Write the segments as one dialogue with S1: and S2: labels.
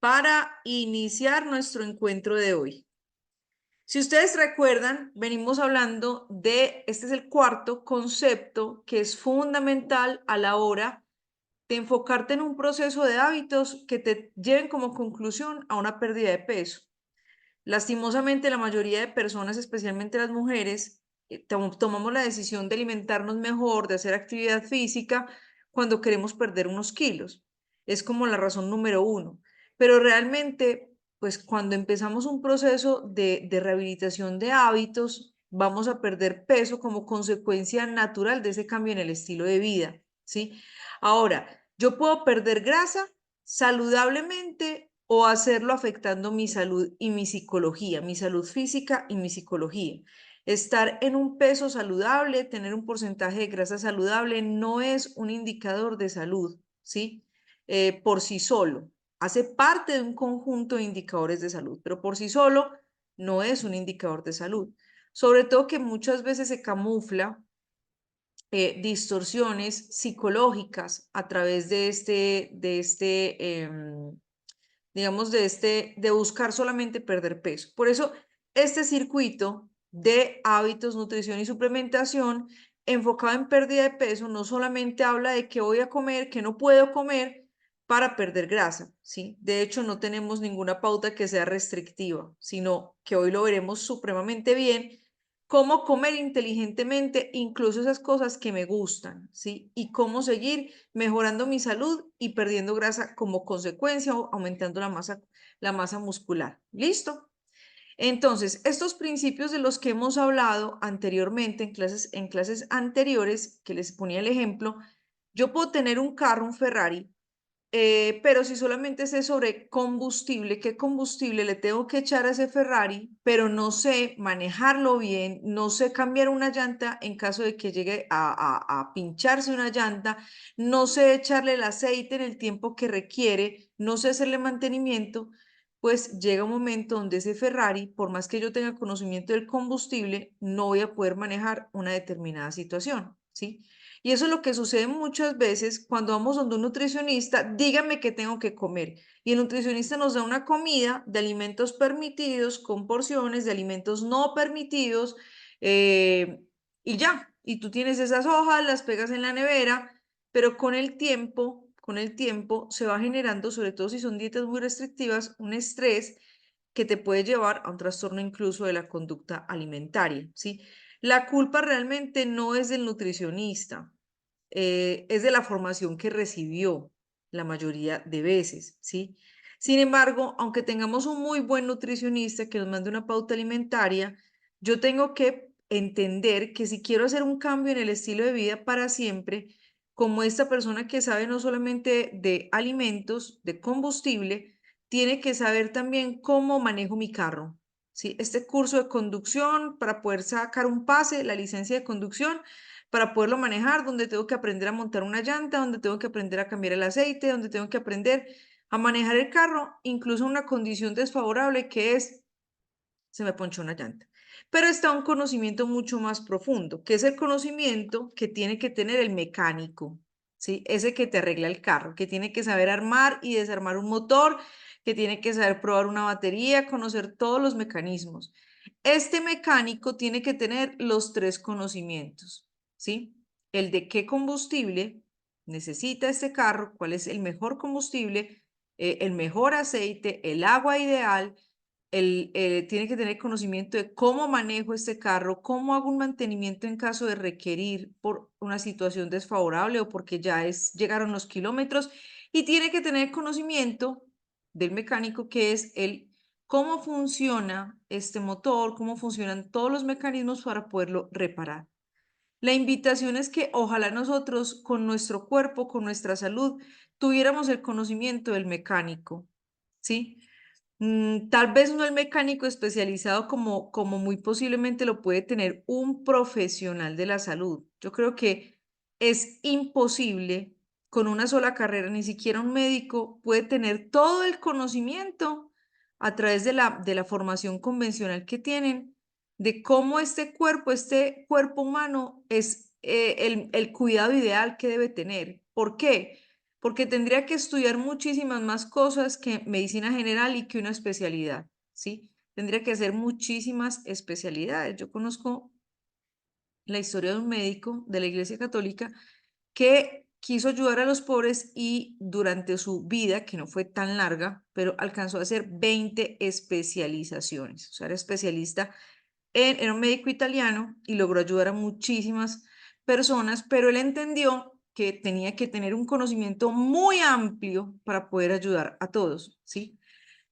S1: para iniciar nuestro encuentro de hoy. Si ustedes recuerdan, venimos hablando este es el cuarto concepto que es fundamental a la hora de enfocarte en un proceso de hábitos que te lleven como conclusión a una pérdida de peso. Lastimosamente, la mayoría de personas, especialmente las mujeres, tomamos la decisión de alimentarnos mejor, de hacer actividad física cuando queremos perder unos kilos. Es como la razón número uno. Pero realmente, pues cuando empezamos un proceso de rehabilitación de hábitos, vamos a perder peso como consecuencia natural de ese cambio en el estilo de vida, ¿sí? Ahora, yo puedo perder grasa saludablemente o hacerlo afectando mi salud y mi salud física y mi psicología. Estar en un peso saludable, tener un porcentaje de grasa saludable no es un indicador de salud, ¿sí? Por sí solo. Hace parte de un conjunto de indicadores de salud, pero por sí solo no es un indicador de salud. Sobre todo que muchas veces se camufla distorsiones psicológicas a través digamos, de buscar solamente perder peso. Por eso, este circuito de hábitos, nutrición y suplementación enfocado en pérdida de peso no solamente habla de qué voy a comer, qué no puedo comer para perder grasa, ¿sí? De hecho, no tenemos ninguna pauta que sea restrictiva, sino que hoy lo veremos supremamente bien cómo comer inteligentemente, incluso esas cosas que me gustan, ¿sí? Y cómo seguir mejorando mi salud y perdiendo grasa como consecuencia o aumentando la masa muscular. ¿Listo? Entonces, estos principios de los que hemos hablado anteriormente en clases anteriores, que les ponía el ejemplo, yo puedo tener un carro, un Ferrari, pero si solamente sé sobre combustible, qué combustible le tengo que echar a ese Ferrari, pero no sé manejarlo bien, no sé cambiar una llanta en caso de que llegue a pincharse una llanta, no sé echarle el aceite en el tiempo que requiere, no sé hacerle mantenimiento, pues llega un momento donde ese Ferrari, por más que yo tenga conocimiento del combustible, no voy a poder manejar una determinada situación, ¿sí? Y eso es lo que sucede muchas veces cuando vamos donde un nutricionista, dígame qué tengo que comer. Y el nutricionista nos da una comida de alimentos permitidos, con porciones de alimentos no permitidos, eh, y ya. Y tú tienes esas hojas, las pegas en la nevera, pero con el tiempo se va generando, sobre todo si son dietas muy restrictivas, un estrés que te puede llevar a un trastorno incluso de la conducta alimentaria, ¿sí? La culpa realmente no es del nutricionista, es de la formación que recibió la mayoría de veces, ¿sí? Sin embargo, aunque tengamos un muy buen nutricionista que nos mande una pauta alimentaria, yo tengo que entender que si quiero hacer un cambio en el estilo de vida para siempre, como esta persona que sabe no solamente de alimentos, de combustible, tiene que saber también cómo manejo mi carro, ¿sí? Este curso de conducción para poder sacar un pase, la licencia de conducción, para poderlo manejar, donde tengo que aprender a montar una llanta, donde tengo que aprender a cambiar el aceite, donde tengo que aprender a manejar el carro, incluso una condición desfavorable que es, se me ponchó una llanta. Pero está un conocimiento mucho más profundo, que es el conocimiento que tiene que tener el mecánico, ¿sí? Ese que te arregla el carro, que tiene que saber armar y desarmar un motor, que tiene que saber probar una batería, conocer todos los mecanismos. Este mecánico tiene que tener los tres conocimientos, ¿sí? El de qué combustible necesita este carro, cuál es el mejor combustible, el mejor aceite, el agua ideal, tiene que tener conocimiento de cómo manejo este carro, cómo hago un mantenimiento en caso de requerir por una situación desfavorable o porque llegaron los kilómetros, y tiene que tener conocimiento del mecánico, que es el cómo funciona este motor, cómo funcionan todos los mecanismos para poderlo reparar. La invitación es que ojalá nosotros con nuestro cuerpo, con nuestra salud, tuviéramos el conocimiento del mecánico, ¿sí? Tal vez no el mecánico especializado como muy posiblemente lo puede tener un profesional de la salud. Yo creo que es imposible con una sola carrera, ni siquiera un médico puede tener todo el conocimiento a través de la formación convencional que tienen de cómo este cuerpo humano es el cuidado ideal que debe tener. ¿Por qué? porque tendría que estudiar muchísimas más cosas que medicina general y que una especialidad, ¿sí? Tendría que hacer muchísimas especialidades. Yo conozco la historia de un médico de la Iglesia Católica que quiso ayudar a los pobres y durante su vida, que no fue tan larga, pero alcanzó a hacer 20 especializaciones. O sea, era especialista era un médico italiano y logró ayudar a muchísimas personas, pero él entendió que tenía que tener un conocimiento muy amplio para poder ayudar a todos, ¿sí?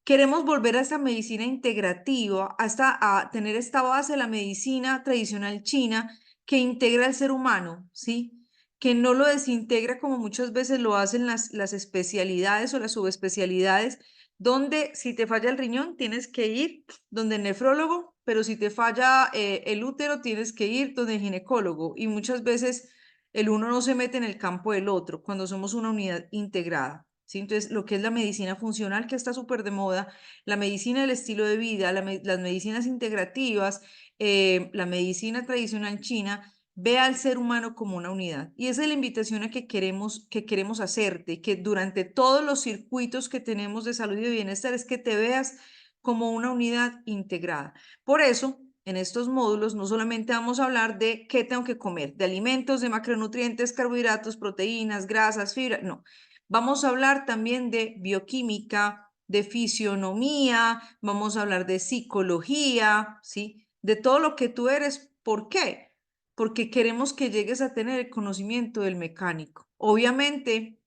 S1: Queremos volver a esta medicina integrativa, a tener esta base de la medicina tradicional china que integra al ser humano, ¿sí? Que no lo desintegra como muchas veces lo hacen las especialidades o las subespecialidades, donde si te falla el riñón tienes que ir donde el nefrólogo, pero si te falla el útero tienes que ir donde el ginecólogo. Y muchas veces el uno no se mete en el campo del otro cuando somos una unidad integrada. ¿Sí? Entonces, lo que es la medicina funcional, que está súper de moda, la medicina del estilo de vida, las medicinas integrativas, la medicina tradicional china, ve al ser humano como una unidad. Y esa es la invitación a que queremos hacerte, que durante todos los circuitos que tenemos de salud y de bienestar es que te veas como una unidad integrada. Por eso, en estos módulos no solamente vamos a hablar de qué tengo que comer, de alimentos, de macronutrientes, carbohidratos, proteínas, grasas, fibra, no. Vamos a hablar también de bioquímica, de fisionomía, vamos a hablar de psicología, ¿sí? De todo lo que tú eres. ¿Por qué? Porque queremos que llegues a tener el conocimiento del mecánico. Obviamente,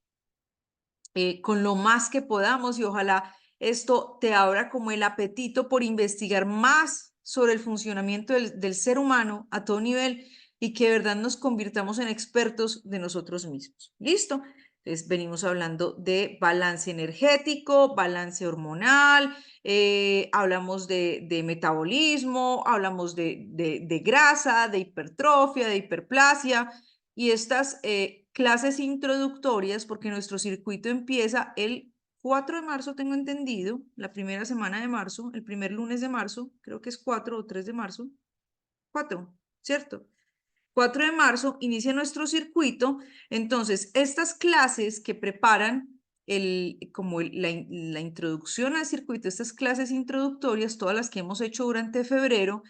S1: con lo más que podamos y ojalá esto te abra como el apetito por investigar más sobre el funcionamiento del ser humano a todo nivel y que de verdad nos convirtamos en expertos de nosotros mismos. ¿Listo? Entonces, venimos hablando de balance energético, balance hormonal, hablamos de metabolismo, hablamos de grasa, de hipertrofia, de hiperplasia y estas clases introductorias, porque nuestro circuito empieza el 4 de marzo, tengo entendido, la primera semana de marzo, el primer lunes de marzo, creo que es 4 o 3 de marzo, 4, ¿cierto? 4 de marzo inicia nuestro circuito, entonces estas clases que preparan la introducción al circuito, estas clases introductorias, todas las que hemos hecho durante febrero,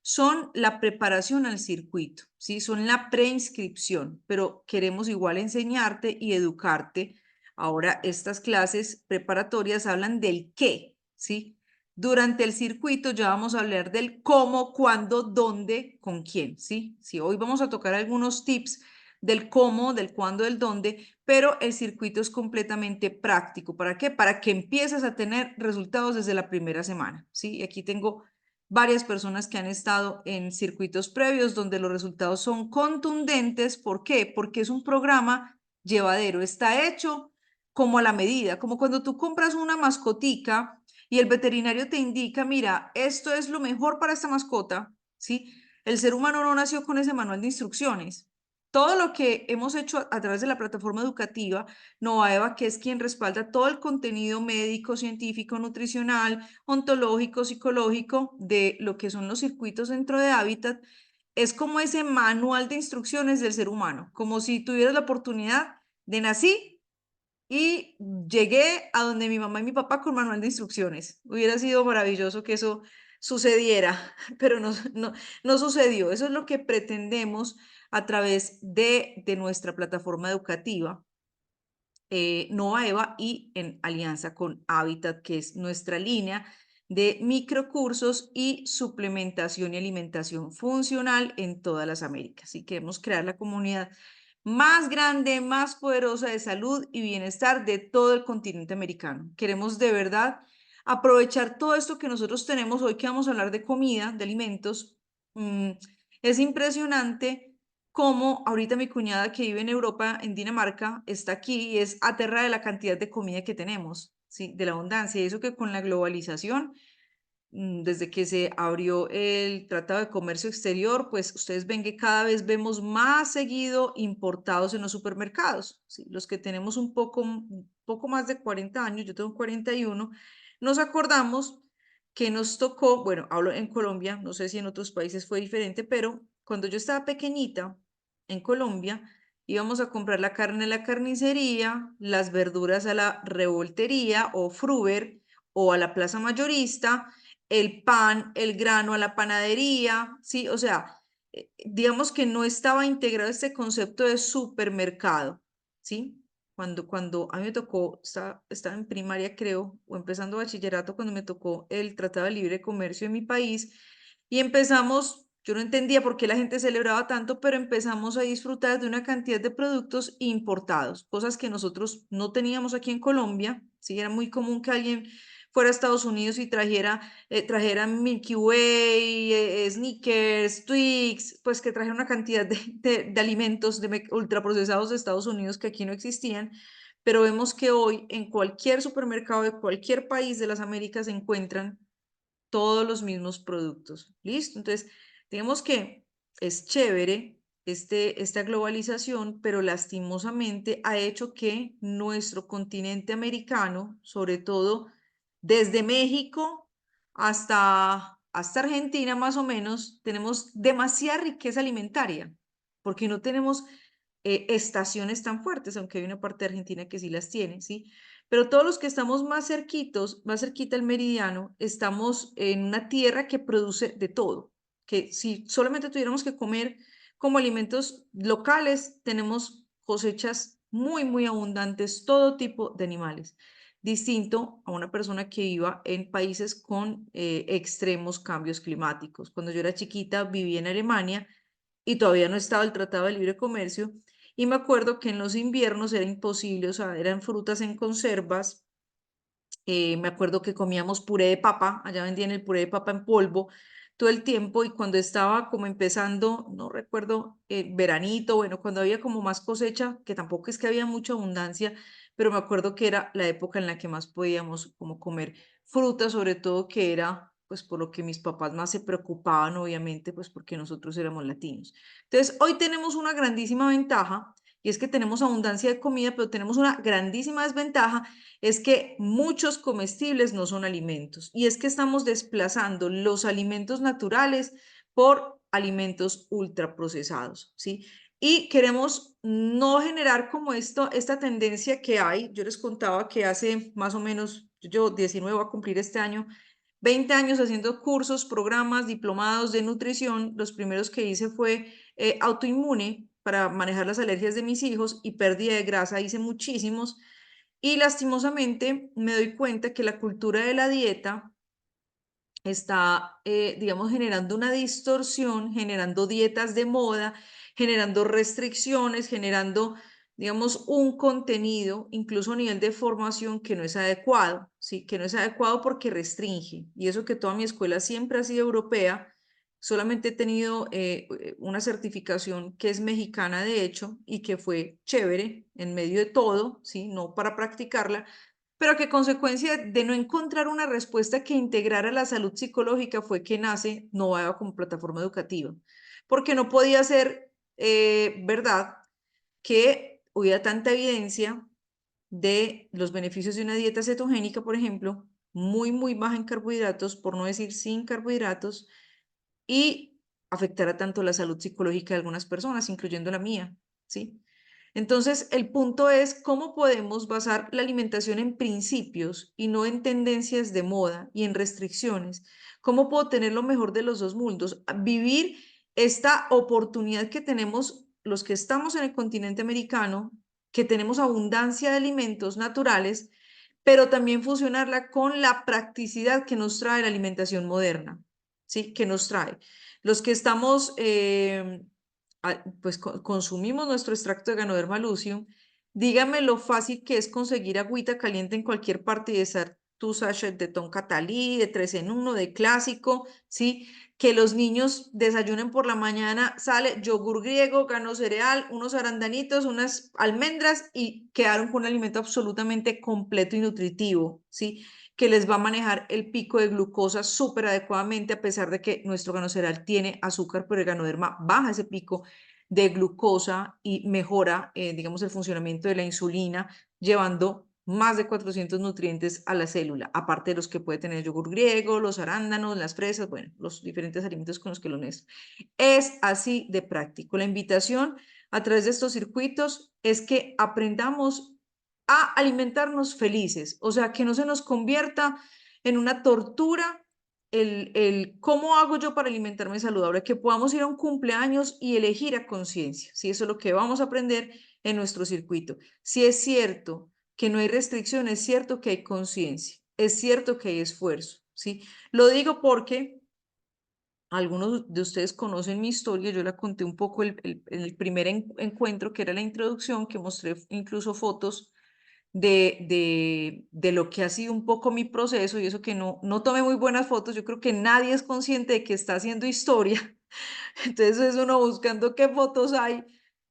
S1: son la preparación al circuito, ¿sí? Son la preinscripción, pero queremos igual enseñarte y educarte. Ahora, estas clases preparatorias hablan del qué, ¿sí? Durante el circuito ya vamos a hablar del cómo, cuándo, dónde, con quién, ¿sí? Sí, hoy vamos a tocar algunos tips del cómo, del cuándo, del dónde, pero el circuito es completamente práctico. ¿Para qué? Para que empieces a tener resultados desde la primera semana, ¿sí? Y aquí tengo varias personas que han estado en circuitos previos donde los resultados son contundentes. ¿Por qué? Porque es un programa llevadero, está hecho como a la medida, como cuando tú compras una mascotica y el veterinario te indica, mira, esto es lo mejor para esta mascota, ¿sí? El ser humano no nació con ese manual de instrucciones. Todo lo que hemos hecho a través de la plataforma educativa Novaeva, que es quien respalda todo el contenido médico, científico, nutricional, ontológico, psicológico de lo que son los circuitos dentro de Hábitat, es como ese manual de instrucciones del ser humano, como si tuvieras la oportunidad de nací y llegué a donde mi mamá y mi papá con manual de instrucciones. Hubiera sido maravilloso que eso sucediera, pero no sucedió. Eso es lo que pretendemos a través de nuestra plataforma educativa, Nova Eva, y en alianza con Habitat, que es nuestra línea de microcursos y suplementación y alimentación funcional en todas las Américas. Y queremos crear la comunidad más grande, más poderosa de salud y bienestar de todo el continente americano. Queremos de verdad aprovechar todo esto que nosotros tenemos hoy, que vamos a hablar de comida, de alimentos. Es impresionante cómo ahorita mi cuñada que vive en Europa, en Dinamarca, está aquí y es aterrada de la cantidad de comida que tenemos, ¿sí? De la abundancia. Y eso que con la globalización, desde que se abrió el Tratado de Comercio Exterior, pues ustedes ven que cada vez vemos más seguido importados en los supermercados. ¿Sí? Los que tenemos un poco más de 40 años, yo tengo 41, nos acordamos que nos tocó, bueno, hablo en Colombia, no sé si en otros países fue diferente, pero cuando yo estaba pequeñita en Colombia, íbamos a comprar la carne a la carnicería, las verduras a la revoltería o fruver o a la plaza mayorista, el pan, el grano a la panadería, ¿sí? O sea, digamos que no estaba integrado este concepto de supermercado, ¿sí? Cuando a mí me tocó, estaba en primaria creo, o empezando bachillerato, cuando me tocó el Tratado de Libre Comercio en mi país, y empezamos, yo no entendía por qué la gente celebraba tanto, pero empezamos a disfrutar de una cantidad de productos importados, cosas que nosotros no teníamos aquí en Colombia, sí, era muy común que alguien fuera a Estados Unidos y trajera Milky Way, Snickers, Twix, pues que trajera una cantidad de alimentos ultraprocesados de Estados Unidos que aquí no existían, pero vemos que hoy en cualquier supermercado de cualquier país de las Américas se encuentran todos los mismos productos. ¿Listo? Entonces, digamos que es chévere esta globalización, pero lastimosamente ha hecho que nuestro continente americano, sobre todo desde México hasta Argentina más o menos, tenemos demasiada riqueza alimentaria, porque no tenemos estaciones tan fuertes, aunque hay una parte de Argentina que sí las tiene, ¿sí? Pero todos los que estamos más cerquitos, más cerquita al meridiano, estamos en una tierra que produce de todo, que si solamente tuviéramos que comer como alimentos locales, tenemos cosechas muy abundantes, todo tipo de animales, distinto a una persona que viva en países con extremos cambios climáticos. Cuando yo era chiquita vivía en Alemania y todavía no estaba el Tratado de Libre Comercio, y me acuerdo que en los inviernos era imposible, o sea, eran frutas en conservas. Me acuerdo que comíamos puré de papa, allá vendían el puré de papa en polvo todo el tiempo y cuando estaba como empezando, no recuerdo, veranito, bueno, cuando había como más cosecha, que tampoco es que había mucha abundancia, pero me acuerdo que era la época en la que más podíamos como comer fruta, sobre todo que era pues por lo que mis papás más se preocupaban, obviamente, pues porque nosotros éramos latinos. Entonces, hoy tenemos una grandísima ventaja y es que tenemos abundancia de comida, pero tenemos una grandísima desventaja, es que muchos comestibles no son alimentos y es que estamos desplazando los alimentos naturales por alimentos ultraprocesados, ¿sí? Y queremos no generar como esta tendencia que hay. Yo les contaba que hace más o menos, yo 19 voy a cumplir este año, 20 años haciendo cursos, programas, diplomados de nutrición. Los primeros que hice fue autoinmune para manejar las alergias de mis hijos y pérdida de grasa, hice muchísimos. Y lastimosamente me doy cuenta que la cultura de la dieta está, digamos, generando una distorsión, generando dietas de moda, generando restricciones, generando, digamos, un contenido, incluso a nivel de formación que no es adecuado, ¿sí? Que no es adecuado porque restringe. Y eso que toda mi escuela siempre ha sido europea, solamente he tenido una certificación que es mexicana, de hecho, y que fue chévere en medio de todo, ¿sí? No para practicarla, pero que consecuencia de no encontrar una respuesta que integrara la salud psicológica fue que nace Novava como plataforma educativa, porque no podía ser verdad que hubiera tanta evidencia de los beneficios de una dieta cetogénica, por ejemplo, muy baja en carbohidratos, por no decir sin carbohidratos, y afectará tanto la salud psicológica de algunas personas, incluyendo la mía, ¿sí? Entonces, el punto es cómo podemos basar la alimentación en principios y no en tendencias de moda y en restricciones. ¿Cómo puedo tener lo mejor de los dos mundos? Vivir esta oportunidad que tenemos los que estamos en el continente americano, que tenemos abundancia de alimentos naturales, pero también fusionarla con la practicidad que nos trae la alimentación moderna, ¿sí? Que nos trae. Los que estamos pues consumimos nuestro extracto de Ganoderma lucium, dígame lo fácil que es conseguir agüita caliente en cualquier parte y estar tu sachet de Tonkatalí, de 3 en 1, de clásico, ¿sí? Que los niños desayunen por la mañana, sale yogur griego, grano cereal, unos arandanitos, unas almendras y quedaron con un alimento absolutamente completo y nutritivo, ¿sí? Que les va a manejar el pico de glucosa súper adecuadamente, a pesar de que nuestro grano cereal tiene azúcar, pero el ganoderma baja ese pico de glucosa y mejora, digamos, el funcionamiento de la insulina, llevando más de 400 nutrientes a la célula, aparte de los que puede tener el yogur griego, los arándanos, las fresas, bueno, los diferentes alimentos con los que lo mezcla. Es así de práctico. La invitación a través de estos circuitos es que aprendamos a alimentarnos felices, o sea, que no se nos convierta en una tortura cómo hago yo para alimentarme saludable, que podamos ir a un cumpleaños y elegir a conciencia, ¿sí? Eso es lo que vamos a aprender en nuestro circuito. Si es cierto que no hay restricción, es cierto que hay conciencia, es cierto que hay esfuerzo, ¿sí? Lo digo porque algunos de ustedes conocen mi historia, yo la conté un poco en el primer encuentro, que era la introducción, que mostré incluso fotos de lo que ha sido un poco mi proceso y eso que no tomé muy buenas fotos, yo creo que nadie es consciente de que está haciendo historia, entonces es uno buscando qué fotos hay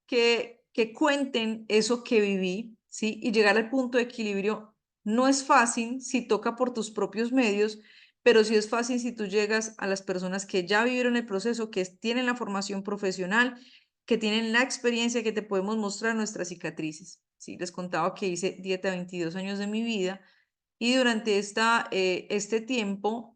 S1: que cuenten eso que viví, ¿sí? Y llegar al punto de equilibrio no es fácil si toca por tus propios medios, pero sí es fácil si tú llegas a las personas que ya vivieron el proceso, que tienen la formación profesional, que tienen la experiencia, que te podemos mostrar nuestras cicatrices. Sí, les contaba que hice dieta 22 años de mi vida y durante este tiempo,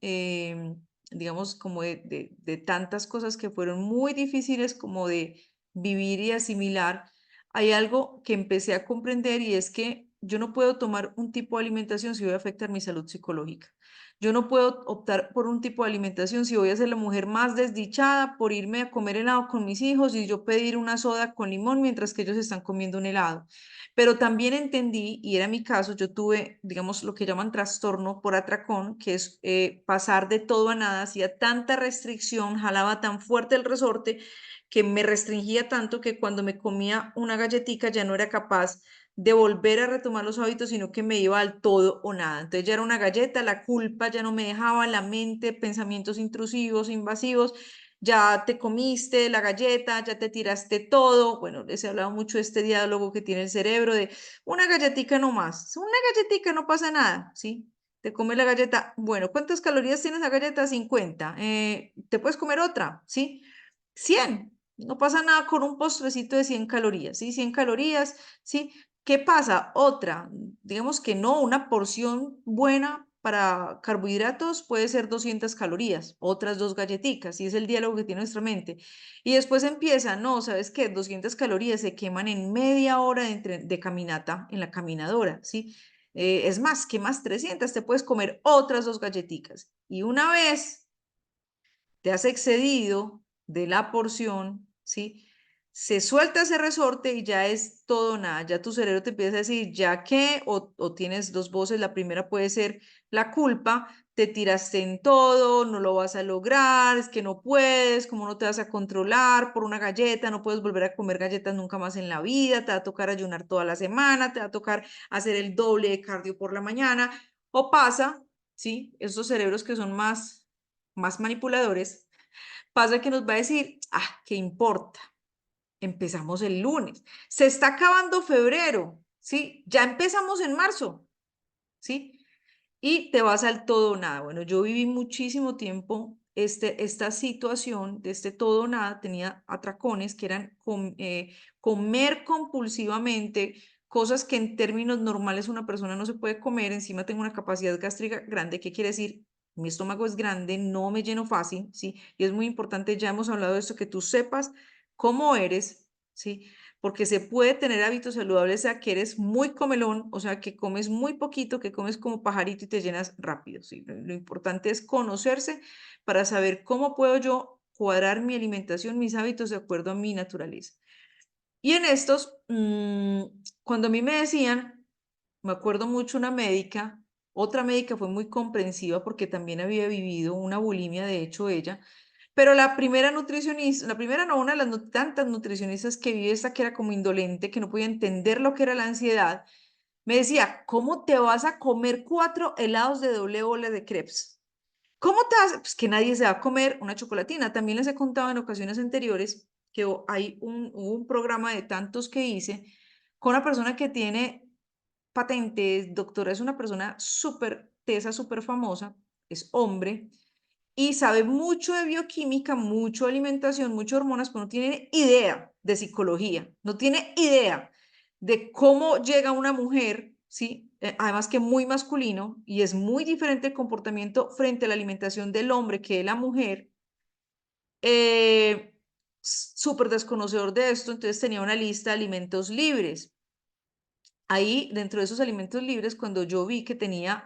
S1: digamos, como de tantas cosas que fueron muy difíciles como de vivir y asimilar, hay algo que empecé a comprender y es que yo no puedo tomar un tipo de alimentación si voy a afectar mi salud psicológica. Yo no puedo optar por un tipo de alimentación si voy a ser la mujer más desdichada por irme a comer helado con mis hijos y yo pedir una soda con limón mientras que ellos están comiendo un helado. Pero también entendí, y era mi caso, yo tuve, digamos, lo que llaman trastorno por atracón, que es pasar de todo a nada, hacía tanta restricción, jalaba tan fuerte el resorte que me restringía tanto que cuando me comía una galletica ya no era capaz de volver a retomar los hábitos, sino que me iba al todo o nada. Entonces ya era una galleta, la culpa ya no me dejaba, la mente, pensamientos intrusivos, invasivos, ya te comiste la galleta, ya te tiraste todo. Bueno, les he hablado mucho de este diálogo que tiene el cerebro de una galletica no más, una galletica no pasa nada, ¿sí? Te comes la galleta, bueno, ¿cuántas calorías tiene esa galleta? 50. ¿Te puedes comer otra? ¿Sí? 100. No pasa nada con un postrecito de 100 calorías, ¿sí? 100 calorías, ¿sí? ¿Qué pasa? Otra, digamos que no, una porción buena para carbohidratos puede ser 200 calorías, otras dos galletitas, y es el diálogo que tiene nuestra mente. Y después empieza, no, ¿sabes qué? 200 calorías se queman en media hora de caminata en la caminadora, ¿sí? Es más, quemas 300, te puedes comer otras dos galletitas. Y una vez te has excedido de la porción, ¿sí? Se suelta ese resorte y ya es todo nada, ya tu cerebro te empieza a decir, ya que, o tienes dos voces, la primera puede ser la culpa, te tiraste en todo, no lo vas a lograr, es que no puedes, cómo no te vas a controlar por una galleta, no puedes volver a comer galletas nunca más en la vida, te va a tocar ayunar toda la semana, te va a tocar hacer el doble de cardio por la mañana, o pasa, ¿sí? Estos cerebros que son más manipuladores, pasa que nos va a decir, ¿qué importa? Empezamos el lunes. Se está acabando febrero, ¿sí? Ya empezamos en marzo, ¿sí? Y te vas al todo o nada. Bueno, yo viví muchísimo tiempo esta situación de este todo o nada, tenía atracones que eran comer compulsivamente, cosas que en términos normales una persona no se puede comer, encima tengo una capacidad gástrica grande, ¿qué quiere decir? Mi estómago es grande, no me lleno fácil, ¿sí? Y es muy importante, ya hemos hablado de esto, que tú sepas cómo eres, ¿sí? Porque se puede tener hábitos saludables, o sea, que eres muy comelón, o sea, que comes muy poquito, que comes como pajarito y te llenas rápido, ¿sí? Lo importante es conocerse para saber cómo puedo yo cuadrar mi alimentación, mis hábitos de acuerdo a mi naturaleza. Y en estos, cuando a mí me decían, me acuerdo mucho una médica, otra médica fue muy comprensiva porque también había vivido una bulimia, de hecho ella, pero la primera nutricionista, la primera no, una de las tantas nutricionistas que vive esta que era como indolente, que no podía entender lo que era la ansiedad, me decía, ¿cómo te vas a comer 4 helados de doble bola de crepes? ¿Cómo te vas? Pues que nadie se va a comer una chocolatina. También les he contado en ocasiones anteriores que hay un programa de tantos que hice con una persona que tiene patentes, doctora, es una persona súper tesa, súper famosa, es hombre, y sabe mucho de bioquímica, mucho de alimentación, mucho de hormonas, pero no tiene idea de psicología, no tiene idea de cómo llega una mujer, ¿sí? Además que muy masculino, y es muy diferente el comportamiento frente a la alimentación del hombre que de la mujer, eh, súper desconocedor de esto, entonces tenía una lista de alimentos libres. Ahí, dentro de esos alimentos libres, cuando yo vi que tenía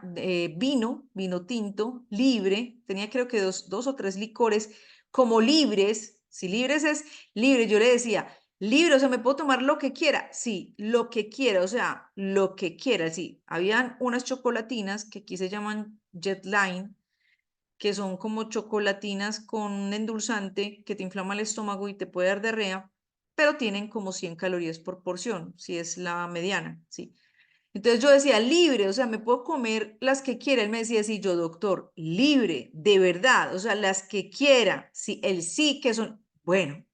S1: vino tinto libre, tenía creo que dos o tres licores como libres, si libres es libre, yo le decía, libre, o sea, ¿me puedo tomar lo que quiera? Sí, lo que quiera, o sea, lo que quiera, sí. Habían unas chocolatinas que aquí se llaman Jetline, que son como chocolatinas con un endulzante que te inflama el estómago y te puede dar diarrea, pero tienen como 100 calorías por porción, si es la mediana, ¿sí? Entonces yo decía, libre, o sea, me puedo comer las que quiera. Él me decía, sí, yo, doctor, libre, de verdad, o sea, las que quiera. Sí, el sí que son, bueno,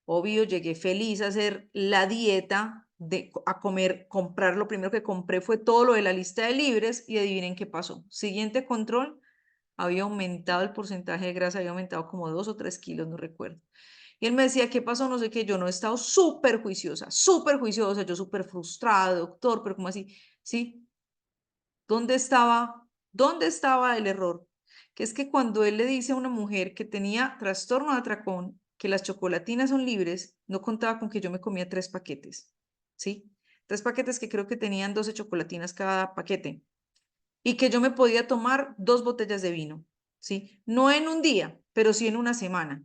S1: obvio, llegué feliz a hacer la dieta, a comer, comprar, lo primero que compré fue todo lo de la lista de libres y adivinen qué pasó. Siguiente control, había aumentado el porcentaje de grasa, había aumentado como 2 o 3 kilos, no recuerdo. Y él me decía, ¿qué pasó? No sé qué, yo no he estado súper juiciosa, yo súper frustrada, doctor, pero ¿cómo así? ¿Sí? ¿Dónde estaba? ¿Dónde estaba el error? Que es que cuando él le dice a una mujer que tenía trastorno de atracón, que las chocolatinas son libres, no contaba con que yo me comía 3 paquetes, ¿sí? 3 paquetes que creo que tenían 12 chocolatinas cada paquete y que yo me podía tomar 2 botellas de vino, ¿sí? No en un día, pero sí en una semana.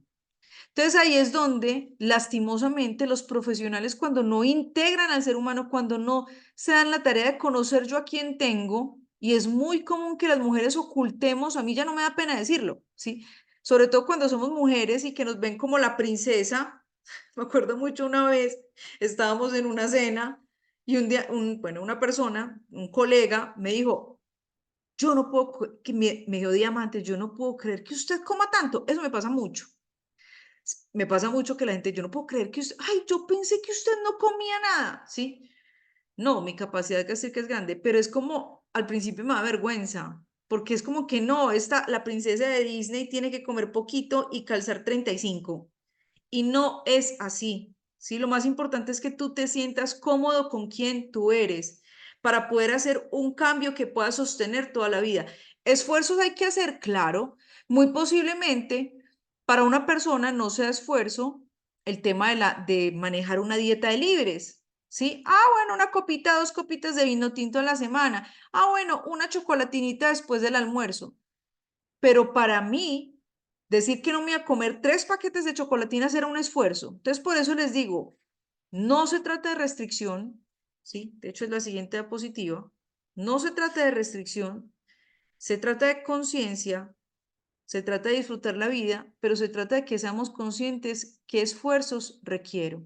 S1: Entonces ahí es donde, lastimosamente, los profesionales cuando no integran al ser humano, cuando no se dan la tarea de conocer yo a quién tengo, y es muy común que las mujeres ocultemos, a mí ya no me da pena decirlo, ¿sí? Sobre todo cuando somos mujeres y que nos ven como la princesa. Me acuerdo mucho una vez, estábamos en una cena y un día, bueno, una persona, un colega, me dijo, yo no puedo, que me dio diamantes, yo no puedo creer que usted coma tanto. Eso me pasa mucho. Me pasa mucho que la gente, yo no puedo creer que usted, ay, yo pensé que usted no comía nada, ¿sí? No, mi capacidad de gástrica es grande, pero es como, al principio me da vergüenza, porque es como que no, la princesa de Disney tiene que comer poquito y calzar 35. Y no es así, ¿sí? Lo más importante es que tú te sientas cómodo con quien tú eres para poder hacer un cambio que pueda sostener toda la vida. Esfuerzos hay que hacer, claro. Muy posiblemente para una persona no sea esfuerzo el tema de manejar una dieta de libres, ¿sí? Ah, bueno, una copita, 2 copitas de vino tinto a la semana. Ah, bueno, una chocolatinita después del almuerzo. Pero para mí, decir que no me iba a comer 3 paquetes de chocolatinas era un esfuerzo. Entonces, por eso les digo, no se trata de restricción, ¿sí? De hecho, es la siguiente diapositiva. No se trata de restricción, se trata de conciencia, se trata de disfrutar la vida, pero se trata de que seamos conscientes qué esfuerzos requiero,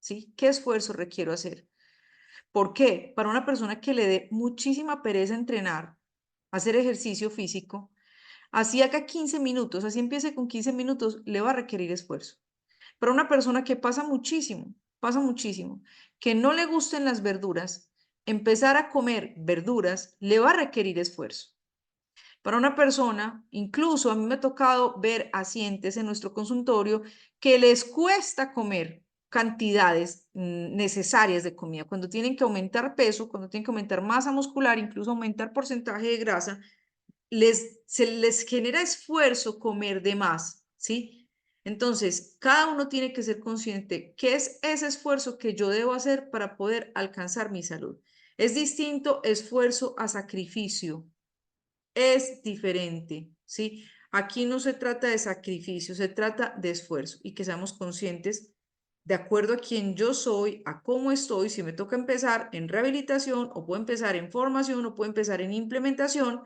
S1: ¿sí? ¿Qué esfuerzo requiero hacer? ¿Por qué? Para una persona que le dé muchísima pereza entrenar, hacer ejercicio físico, así haga 15 minutos, así empiece con 15 minutos, le va a requerir esfuerzo. Para una persona que pasa muchísimo, que no le gusten las verduras, empezar a comer verduras le va a requerir esfuerzo. Para una persona, incluso a mí me ha tocado ver pacientes en nuestro consultorio que les cuesta comer cantidades necesarias de comida. Cuando tienen que aumentar peso, cuando tienen que aumentar masa muscular, incluso aumentar porcentaje de grasa, se les genera esfuerzo comer de más, ¿sí? Entonces, cada uno tiene que ser consciente qué es ese esfuerzo que yo debo hacer para poder alcanzar mi salud. Es distinto esfuerzo a sacrificio, es diferente, ¿sí? Aquí no se trata de sacrificio, se trata de esfuerzo y que seamos conscientes de acuerdo a quién yo soy, a cómo estoy, si me toca empezar en rehabilitación o puedo empezar en formación o puedo empezar en implementación,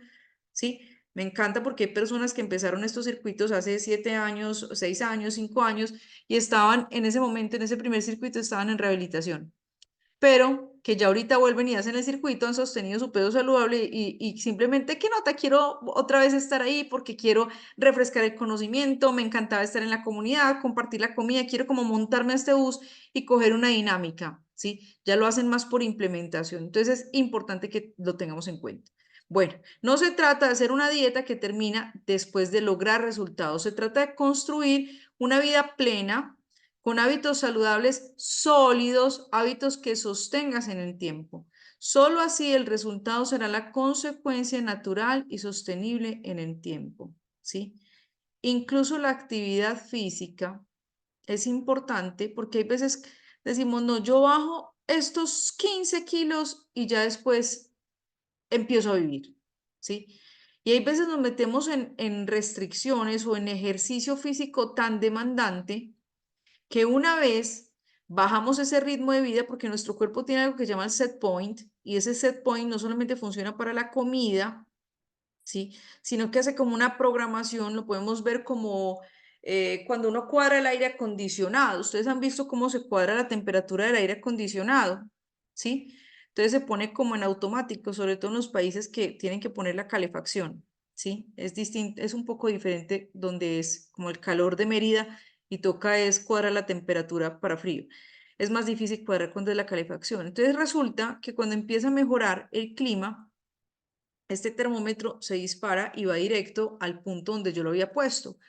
S1: ¿sí? Me encanta porque hay personas que empezaron estos circuitos hace 7 años, 6 años, 5 años y estaban en ese momento, en ese primer circuito, estaban en rehabilitación, pero que ya ahorita vuelven y hacen el circuito, han sostenido su peso saludable y simplemente que nota, quiero otra vez estar ahí porque quiero refrescar el conocimiento, me encantaba estar en la comunidad, compartir la comida, quiero como montarme a este bus y coger una dinámica, ¿sí? Ya lo hacen más por implementación, entonces es importante que lo tengamos en cuenta. Bueno, no se trata de hacer una dieta que termina después de lograr resultados, se trata de construir una vida plena, con hábitos saludables sólidos, hábitos que sostengas en el tiempo. Solo así el resultado será la consecuencia natural y sostenible en el tiempo, ¿sí? Incluso la actividad física es importante porque hay veces decimos, no, yo bajo estos 15 kilos y ya después empiezo a vivir, ¿sí? Y hay veces nos metemos en restricciones o en ejercicio físico tan demandante que una vez bajamos ese ritmo de vida porque nuestro cuerpo tiene algo que se llama el set point y ese set point no solamente funciona para la comida, ¿sí? Sino que hace como una programación, lo podemos ver como cuando uno cuadra el aire acondicionado. Ustedes han visto cómo se cuadra la temperatura del aire acondicionado, ¿sí? Entonces se pone como en automático, sobre todo en los países que tienen que poner la calefacción, ¿sí? Es distinto, es un poco diferente donde es como el calor de Mérida y toca es cuadrar la temperatura para frío. Es más difícil cuadrar cuando es la calefacción. Entonces resulta que cuando empieza a mejorar el clima, este termómetro se dispara y va directo al punto donde yo lo había puesto.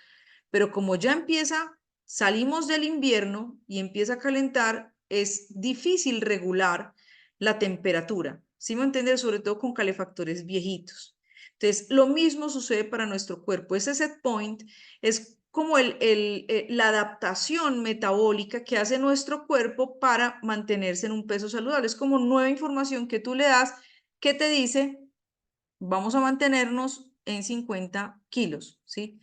S1: Pero como ya empieza, salimos del invierno y empieza a calentar, es difícil regular la temperatura. ¿Sí me entiendes? Sobre todo con calefactores viejitos. Entonces, lo mismo sucede para nuestro cuerpo. Ese set point es como la adaptación metabólica que hace nuestro cuerpo para mantenerse en un peso saludable. Es como nueva información que tú le das que te dice, vamos a mantenernos en 50 kilos, ¿sí?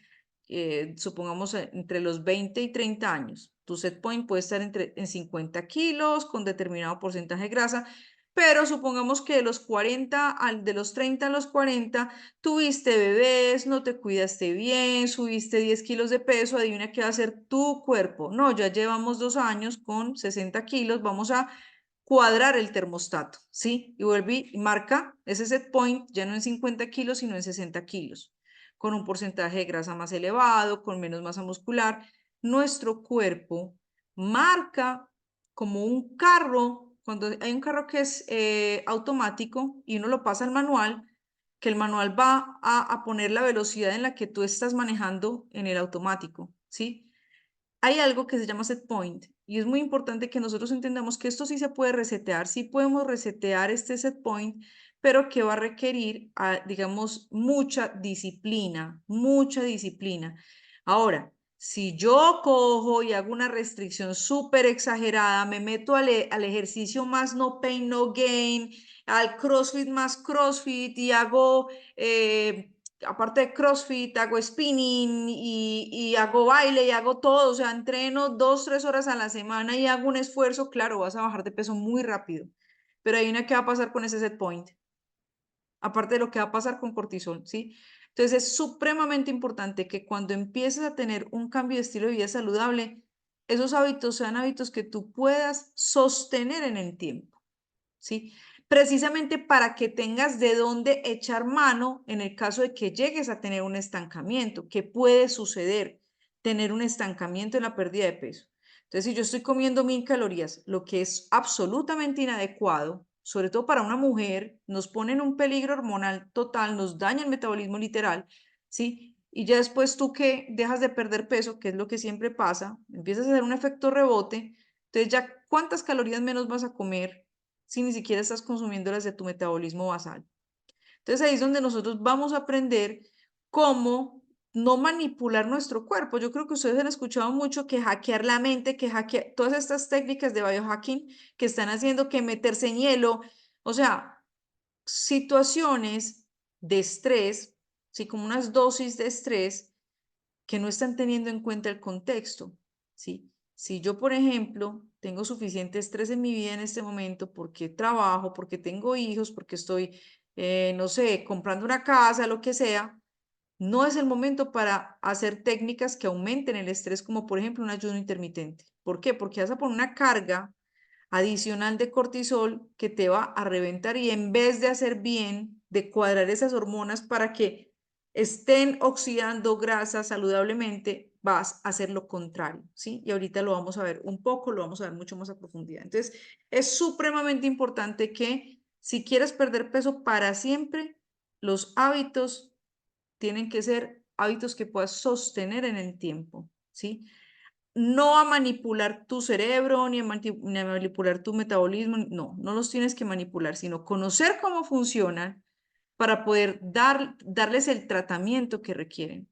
S1: Supongamos entre los 20 y 30 años. Tu set point puede estar en 50 kilos con determinado porcentaje de grasa, pero supongamos que de los 30 a los 40 tuviste bebés, no te cuidaste bien, subiste 10 kilos de peso, adivina qué va a hacer tu cuerpo. No, ya llevamos 2 años con 60 kilos, vamos a cuadrar el termostato, ¿sí? Y vuelve y marca ese set point ya no en 50 kilos, sino en 60 kilos, con un porcentaje de grasa más elevado, con menos masa muscular. Nuestro cuerpo marca como un carro, cuando hay un carro que es automático y uno lo pasa al manual, que el manual va a poner la velocidad en la que tú estás manejando en el automático, ¿sí? Hay algo que se llama set point y es muy importante que nosotros entendamos que esto sí se puede resetear, sí podemos resetear este set point, pero que va a requerir, digamos, mucha disciplina, mucha disciplina. Ahora, si yo cojo y hago una restricción súper exagerada, me meto al ejercicio más no pain, no gain, al CrossFit más CrossFit y hago aparte de CrossFit, hago spinning y hago baile y hago todo, o sea, entreno 2, 3 horas a la semana y hago un esfuerzo, claro, vas a bajar de peso muy rápido, pero hay una que va a pasar con ese set point, aparte de lo que va a pasar con cortisol, ¿sí? Entonces es supremamente importante que cuando empieces a tener un cambio de estilo de vida saludable, esos hábitos sean hábitos que tú puedas sostener en el tiempo. ¿Sí? Precisamente para que tengas de dónde echar mano en el caso de que llegues a tener un estancamiento. ¿Qué puede suceder? Tener un estancamiento en la pérdida de peso. Entonces, si yo estoy comiendo 1000 calorías, lo que es absolutamente inadecuado, sobre todo para una mujer, nos pone en un peligro hormonal total, nos daña el metabolismo literal, ¿sí? Y ya después tú que dejas de perder peso, que es lo que siempre pasa, empiezas a hacer un efecto rebote, entonces ya cuántas calorías menos vas a comer si ni siquiera estás consumiendo las de tu metabolismo basal. Entonces ahí es donde nosotros vamos a aprender cómo no manipular nuestro cuerpo. Yo creo que ustedes han escuchado mucho que hackear la mente, que hackear todas estas técnicas de biohacking que están haciendo que meterse en hielo, o sea, situaciones de estrés, sí, como unas dosis de estrés que no están teniendo en cuenta el contexto, ¿sí? Si yo, por ejemplo, tengo suficiente estrés en mi vida en este momento porque trabajo, porque tengo hijos, porque estoy, no sé, comprando una casa, lo que sea, no es el momento para hacer técnicas que aumenten el estrés, como por ejemplo un ayuno intermitente. ¿Por qué? Porque vas a poner una carga adicional de cortisol que te va a reventar y en vez de hacer bien, de cuadrar esas hormonas para que estén oxidando grasa saludablemente, vas a hacer lo contrario, ¿sí? Y ahorita lo vamos a ver un poco, lo vamos a ver mucho más a profundidad. Entonces, es supremamente importante que si quieres perder peso para siempre, los hábitos tienen que ser hábitos que puedas sostener en el tiempo, ¿sí? No a manipular tu cerebro ni a manipular tu metabolismo, no, no los tienes que manipular, sino conocer cómo funcionan para poder darles el tratamiento que requieren.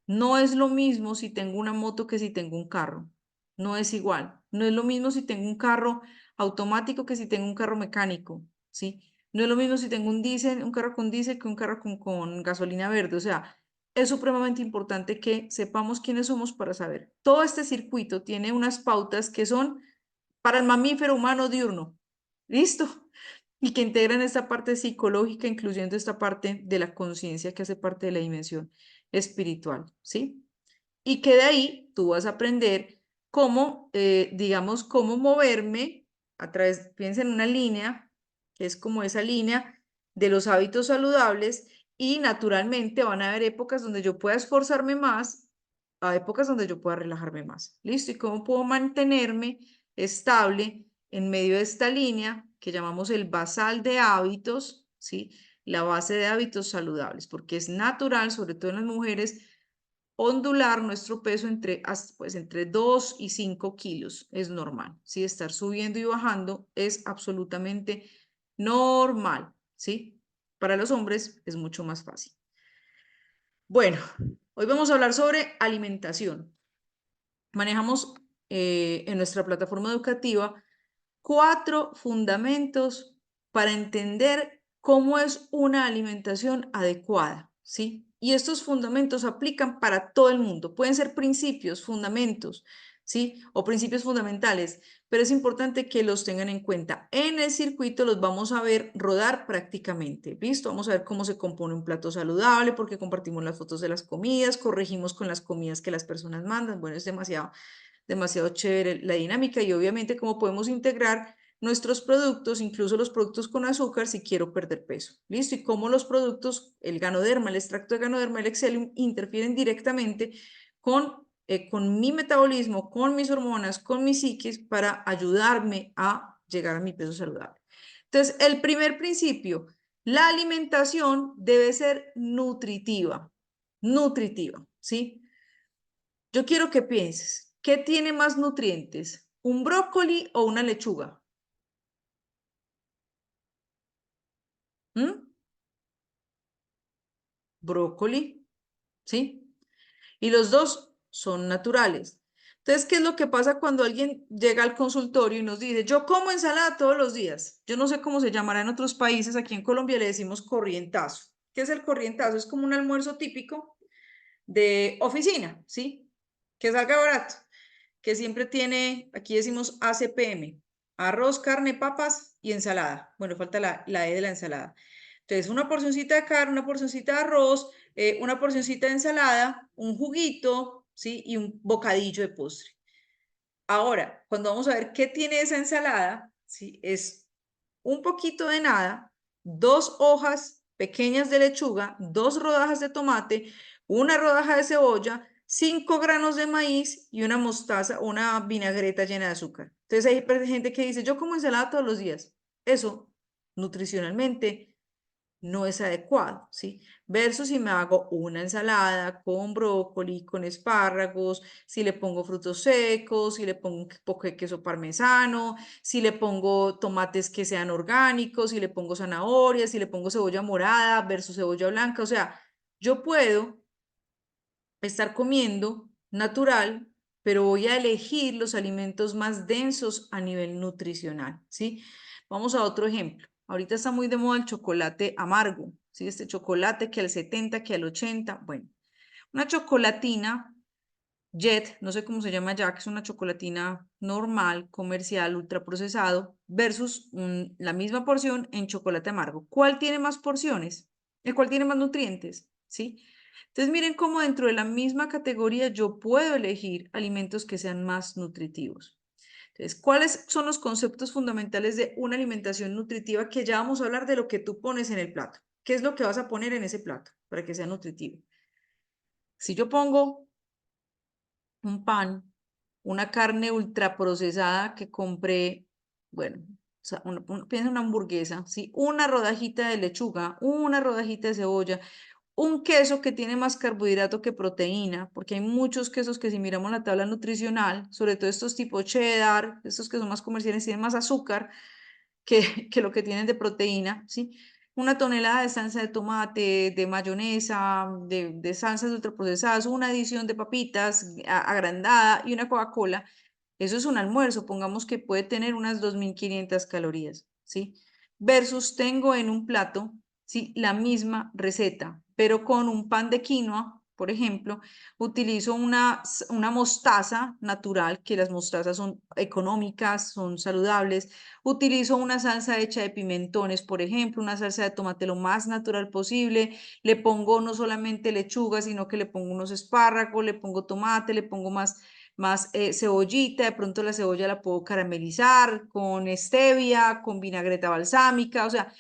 S1: No es lo mismo si tengo una moto que si tengo un carro. no es igual. No es lo mismo si tengo un carro automático que si tengo un carro mecánico, ¿sí? No es lo mismo si tengo un diésel, un carro con diésel que un carro con gasolina verde. O sea, es supremamente importante que sepamos quiénes somos para saber. Todo este circuito tiene unas pautas que son para el mamífero humano diurno. ¿Listo? Y que integran esta parte psicológica, incluyendo esta parte de la conciencia que hace parte de la dimensión espiritual, ¿sí? Y que de ahí tú vas a aprender cómo, digamos, cómo moverme a través, piensa en una línea, que es como esa línea de los hábitos saludables y naturalmente van a haber épocas donde yo pueda esforzarme más, a épocas donde yo pueda relajarme más. ¿Listo? Y cómo puedo mantenerme estable en medio de esta línea que llamamos el basal de hábitos, ¿sí? La base de hábitos saludables, porque es natural, sobre todo en las mujeres, ondular nuestro peso pues, entre 2 y 5 kilos. Es normal, ¿sí? Estar subiendo y bajando es absolutamente normal, ¿sí? Para los hombres es mucho más fácil. Bueno, hoy vamos a hablar sobre alimentación. Manejamos en nuestra plataforma educativa 4 fundamentos para entender cómo es una alimentación adecuada, ¿sí? Y estos fundamentos aplican para todo el mundo. Pueden ser principios, fundamentos, ¿sí? O principios fundamentales, pero es importante que los tengan en cuenta. En el circuito los vamos a ver rodar prácticamente, ¿listo? Vamos a ver cómo se compone un plato saludable, porque compartimos las fotos de las comidas, corregimos con las comidas que las personas mandan. Bueno, es demasiado chévere la dinámica y obviamente cómo podemos integrar nuestros productos, incluso los productos con azúcar, si quiero perder peso. ¿Listo? Y cómo los productos, el ganoderma, el extracto de ganoderma, el Excellium, interfieren directamente con mi metabolismo, con mis hormonas, con mi psiquis, para ayudarme a llegar a mi peso saludable. Entonces, el primer principio, la alimentación debe ser nutritiva, ¿sí? Yo quiero que pienses, ¿qué tiene más nutrientes? ¿Un brócoli o una lechuga? ¿Mm? Brócoli, ¿sí? Y los dos son naturales. Entonces, ¿qué es lo que pasa cuando alguien llega al consultorio y nos dice, yo como ensalada todos los días? Yo no sé cómo se llamará en otros países, aquí en Colombia le decimos corrientazo. ¿Qué es el corrientazo? Es como un almuerzo típico de oficina, ¿sí? Que salga barato, que siempre tiene, aquí decimos ACPM, arroz, carne, papas y ensalada. Bueno, falta la E de la ensalada. Entonces, una porcioncita de carne, una porcioncita de arroz, una porcioncita de ensalada, un juguito, ¿sí? Y un bocadillo de postre. Ahora, cuando vamos a ver qué tiene esa ensalada, ¿sí? Es un poquito de nada, 2 hojas pequeñas de lechuga, 2 rodajas de tomate, una rodaja de cebolla, 5 granos de maíz y una mostaza, una vinagreta llena de azúcar. Entonces hay gente que dice, yo como ensalada todos los días. Eso, nutricionalmente, no es adecuado, ¿sí? Versus si me hago una ensalada con brócoli, con espárragos, si le pongo frutos secos, si le pongo un poco de queso parmesano, si le pongo tomates que sean orgánicos, si le pongo zanahorias, si le pongo cebolla morada versus cebolla blanca. O sea, yo puedo estar comiendo natural, pero voy a elegir los alimentos más densos a nivel nutricional, ¿sí? Vamos a otro ejemplo. Ahorita está muy de moda el chocolate amargo, ¿sí? Este chocolate que al 70, que al 80, bueno, una chocolatina Jet, no sé cómo se llama ya, que es una chocolatina normal, comercial, ultraprocesado, versus la misma porción en chocolate amargo. ¿Cuál tiene más porciones? ¿El cuál tiene más nutrientes? ¿Sí? Entonces miren cómo dentro de la misma categoría yo puedo elegir alimentos que sean más nutritivos. Entonces, ¿cuáles son los conceptos fundamentales de una alimentación nutritiva? Que ya vamos a hablar de lo que tú pones en el plato. ¿Qué es lo que vas a poner en ese plato para que sea nutritivo? Si yo pongo un pan, una carne ultraprocesada que compré, bueno, o sea, piensa en una hamburguesa, ¿sí? Una rodajita de lechuga, una rodajita de cebolla, un queso que tiene más carbohidrato que proteína, porque hay muchos quesos que si miramos la tabla nutricional, sobre todo estos tipo cheddar, estos que son más comerciales, tienen más azúcar que lo que tienen de proteína, ¿sí? Una tonelada de salsa de tomate, de mayonesa, de salsas ultraprocesadas, una adición de papitas agrandada y una Coca-Cola. Eso es un almuerzo, pongamos que puede tener unas 2.500 calorías, ¿sí? Versus tengo en un plato, ¿sí? La misma receta, pero con un pan de quinoa, por ejemplo, utilizo una mostaza natural, que las mostazas son económicas, son saludables. Utilizo una salsa hecha de pimentones, por ejemplo, una salsa de tomate lo más natural posible. Le pongo no solamente lechuga, sino que le pongo unos espárragos, le pongo tomate, le pongo más cebollita, de pronto la cebolla la puedo caramelizar con stevia, con vinagreta balsámica, o sea,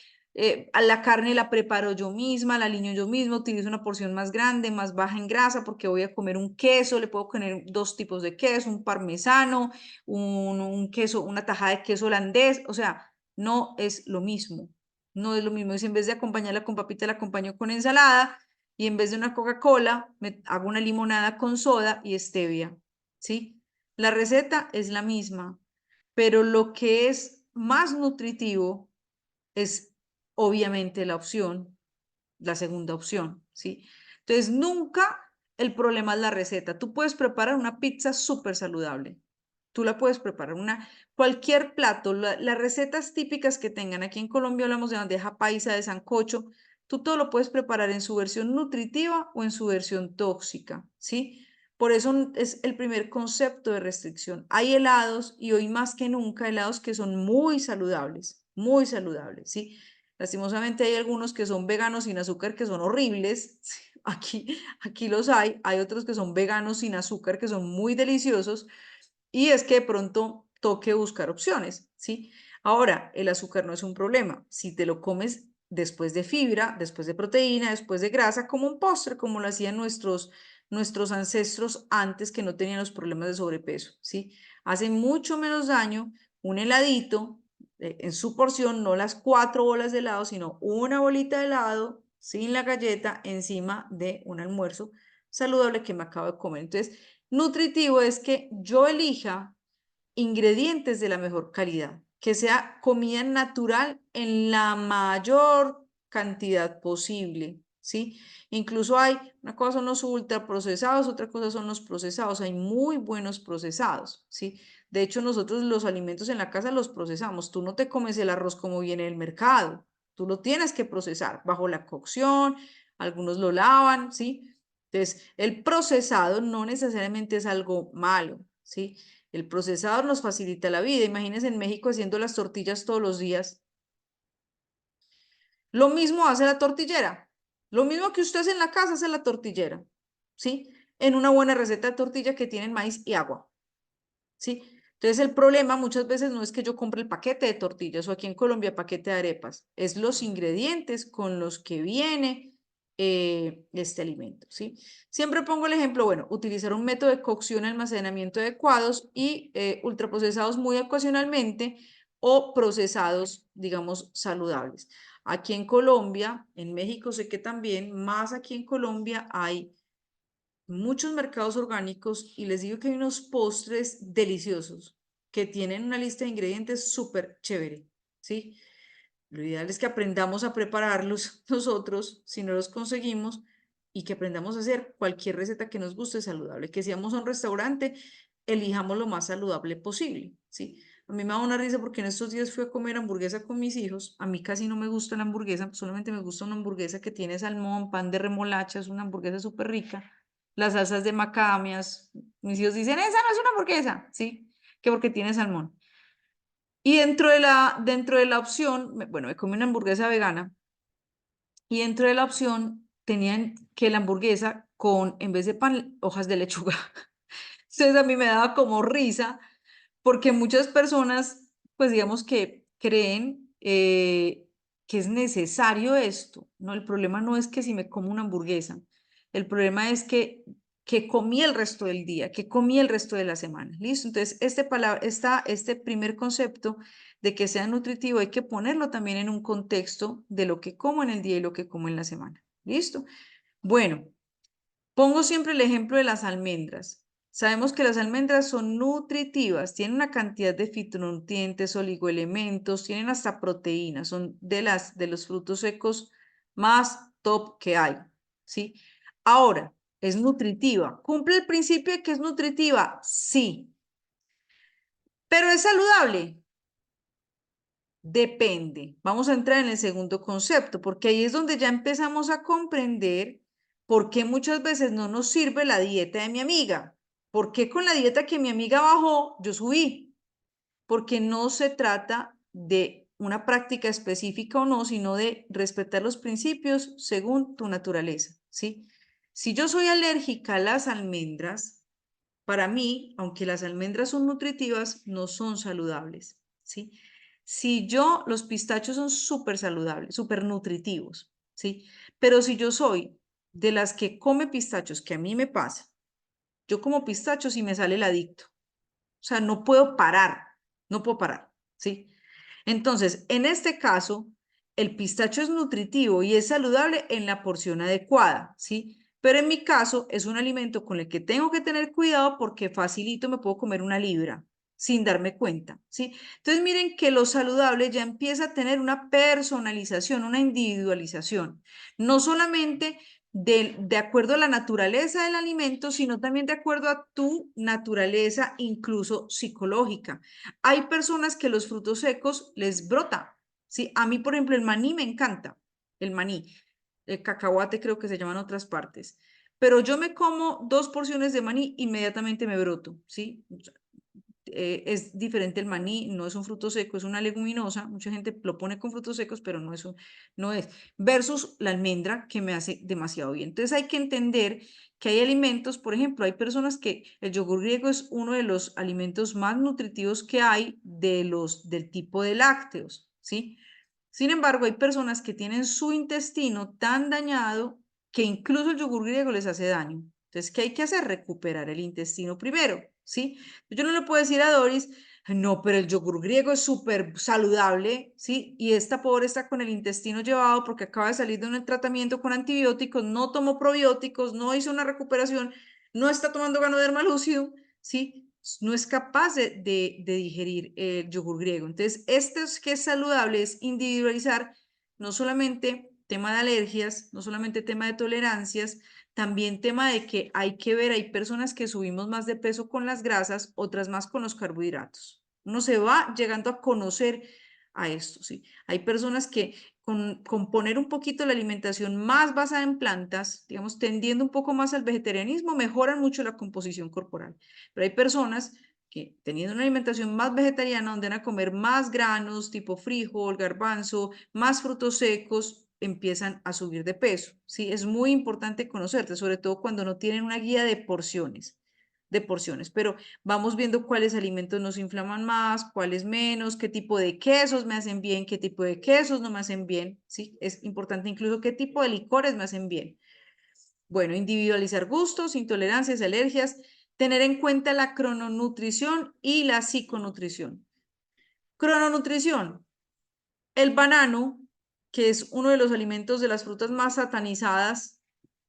S1: a la carne la preparo yo misma, la aliño yo misma, utilizo una porción más grande, más baja en grasa, porque voy a comer un queso, le puedo poner dos tipos de queso, un parmesano, un queso, una tajada de queso holandés, o sea, no es lo mismo, no es lo mismo, es en vez de acompañarla con papita, la acompaño con ensalada, y en vez de una Coca-Cola, me hago una limonada con soda y stevia, ¿sí? La receta es la misma, pero lo que es más nutritivo es obviamente la segunda opción, ¿sí? Entonces, nunca el problema es la receta. Tú puedes preparar una pizza súper saludable. Tú la puedes preparar, cualquier plato, las recetas típicas que tengan. Aquí en Colombia hablamos de bandeja paisa, de sancocho. Tú todo lo puedes preparar en su versión nutritiva o en su versión tóxica, ¿sí? Por eso es el primer concepto de restricción. Hay helados y hoy más que nunca helados que son muy saludables, ¿sí? Lastimosamente hay algunos que son veganos sin azúcar que son horribles. Aquí los hay otros que son veganos sin azúcar que son muy deliciosos y es que de pronto toque buscar opciones, ¿sí? Ahora, el azúcar no es un problema. Si te lo comes después de fibra, después de proteína, después de grasa, como un postre, como lo hacían nuestros ancestros antes que no tenían los problemas de sobrepeso, ¿sí? Hace mucho menos daño un heladito en su porción, no las 4 bolas de helado, sino una bolita de helado sin la galleta encima de un almuerzo saludable que me acabo de comer. Entonces, nutritivo es que yo elija ingredientes de la mejor calidad, que sea comida natural en la mayor cantidad posible, ¿sí? Incluso una cosa son los ultraprocesados, otra cosa son los procesados, hay muy buenos procesados, ¿sí? De hecho, nosotros los alimentos en la casa los procesamos, tú no te comes el arroz como viene del mercado, tú lo tienes que procesar bajo la cocción, algunos lo lavan, ¿sí? Entonces, el procesado no necesariamente es algo malo, ¿sí? El procesador nos facilita la vida. Imagínense en México haciendo las tortillas todos los días. Lo mismo hace la tortillera. Lo mismo que usted hace en la casa hace la tortillera, ¿sí? En una buena receta de tortilla que tienen maíz y agua, ¿sí? Entonces el problema muchas veces no es que yo compre el paquete de tortillas o aquí en Colombia paquete de arepas, es los ingredientes con los que viene este alimento, ¿sí? Siempre pongo el ejemplo, bueno, utilizar un método de cocción y almacenamiento adecuados y ultraprocesados muy ocasionalmente o procesados, digamos, saludables. Aquí en Colombia, en México sé que también, más aquí en Colombia hay muchos mercados orgánicos y les digo que hay unos postres deliciosos que tienen una lista de ingredientes súper chévere, ¿sí? Lo ideal es que aprendamos a prepararlos nosotros, si no los conseguimos, y que aprendamos a hacer cualquier receta que nos guste saludable. Que si vamos a un restaurante, elijamos lo más saludable posible, ¿sí? A mí me da una risa porque en estos días fui a comer hamburguesa con mis hijos. A mí casi no me gusta la hamburguesa, solamente me gusta una hamburguesa que tiene salmón, pan de remolacha, es una hamburguesa súper rica. Las salsas de macadamias, mis hijos dicen, esa no es una hamburguesa, ¿sí? Que porque tiene salmón. Y dentro de la opción, bueno, me comí una hamburguesa vegana y dentro de la opción tenían que la hamburguesa con, en vez de pan, hojas de lechuga. Entonces a mí me daba como risa porque muchas personas, pues digamos que creen que es necesario esto, ¿no? El problema no es que si me como una hamburguesa, el problema es que comí el resto del día, que comí el resto de la semana, ¿listo? Entonces, este primer concepto de que sea nutritivo hay que ponerlo también en un contexto de lo que como en el día y lo que como en la semana, ¿listo? Bueno, pongo siempre el ejemplo de las almendras. Sabemos que las almendras son nutritivas, tienen una cantidad de fitonutrientes, oligoelementos, tienen hasta proteínas, son de los frutos secos más top que hay, ¿sí? Ahora, ¿es nutritiva? ¿Cumple el principio de que es nutritiva? Sí. Pero es saludable. Depende. Vamos a entrar en el segundo concepto, porque ahí es donde ya empezamos a comprender por qué muchas veces no nos sirve la dieta de mi amiga. ¿Por qué con la dieta que mi amiga bajó, yo subí? Porque no se trata de una práctica específica o no, sino de respetar los principios según tu naturaleza, ¿sí? Si yo soy alérgica a las almendras, para mí, aunque las almendras son nutritivas, no son saludables, ¿sí? Si yo, los pistachos son súper saludables, súper nutritivos, ¿sí? Pero si yo soy de las que come pistachos, que a mí me pasa, yo como pistachos y me sale el adicto. O sea, no puedo parar, no puedo parar, ¿sí? Entonces, en este caso, el pistacho es nutritivo y es saludable en la porción adecuada, ¿sí? Pero en mi caso es un alimento con el que tengo que tener cuidado porque facilito me puedo comer una libra sin darme cuenta, ¿sí? Entonces miren que lo saludable ya empieza a tener una personalización, una individualización, no solamente de acuerdo a la naturaleza del alimento, sino también de acuerdo a tu naturaleza, incluso psicológica. Hay personas que los frutos secos les brota, ¿sí? A mí, por ejemplo, el maní me encanta, el maní, el cacahuate creo que se llama en otras partes, pero yo me como 2 porciones de maní, inmediatamente me broto, ¿sí? Es diferente el maní, no es un fruto seco, es una leguminosa. Mucha gente lo pone con frutos secos, pero no es, no es. Versus la almendra, que me hace demasiado bien. Entonces hay que entender que hay alimentos, por ejemplo, hay personas que el yogur griego es uno de los alimentos más nutritivos que hay del tipo de lácteos, ¿sí? Sin embargo, hay personas que tienen su intestino tan dañado que incluso el yogur griego les hace daño. Entonces, ¿qué hay que hacer? Recuperar el intestino primero, ¿sí? Yo no le puedo decir a Doris, no, pero el yogur griego es súper saludable, ¿sí? Y esta pobre está con el intestino llevado porque acaba de salir de un tratamiento con antibióticos, no tomó probióticos, no hizo una recuperación, no está tomando Ganoderma lúcido, ¿sí? No es capaz de digerir el yogur griego. Entonces, esto es que es saludable, es individualizar no solamente tema de alergias, no solamente tema de tolerancias, también tema de que hay que ver, hay personas que subimos más de peso con las grasas, otras más con los carbohidratos. Uno se va llegando a conocer a esto, ¿sí? Hay personas que con poner un poquito la alimentación más basada en plantas, digamos, tendiendo un poco más al vegetarianismo, mejoran mucho la composición corporal. Pero hay personas que teniendo una alimentación más vegetariana, donde van a comer más granos, tipo frijol, garbanzo, más frutos secos, empiezan a subir de peso. Sí, es muy importante conocerte, sobre todo cuando no tienen una guía de porciones, pero vamos viendo cuáles alimentos nos inflaman más, cuáles menos, qué tipo de quesos me hacen bien, qué tipo de quesos no me hacen bien, ¿sí? Es importante incluso qué tipo de licores me hacen bien. Bueno, individualizar gustos, intolerancias, alergias, tener en cuenta la crononutrición y la psiconutrición. Crononutrición, el banano, que es uno de los alimentos de las frutas más satanizadas,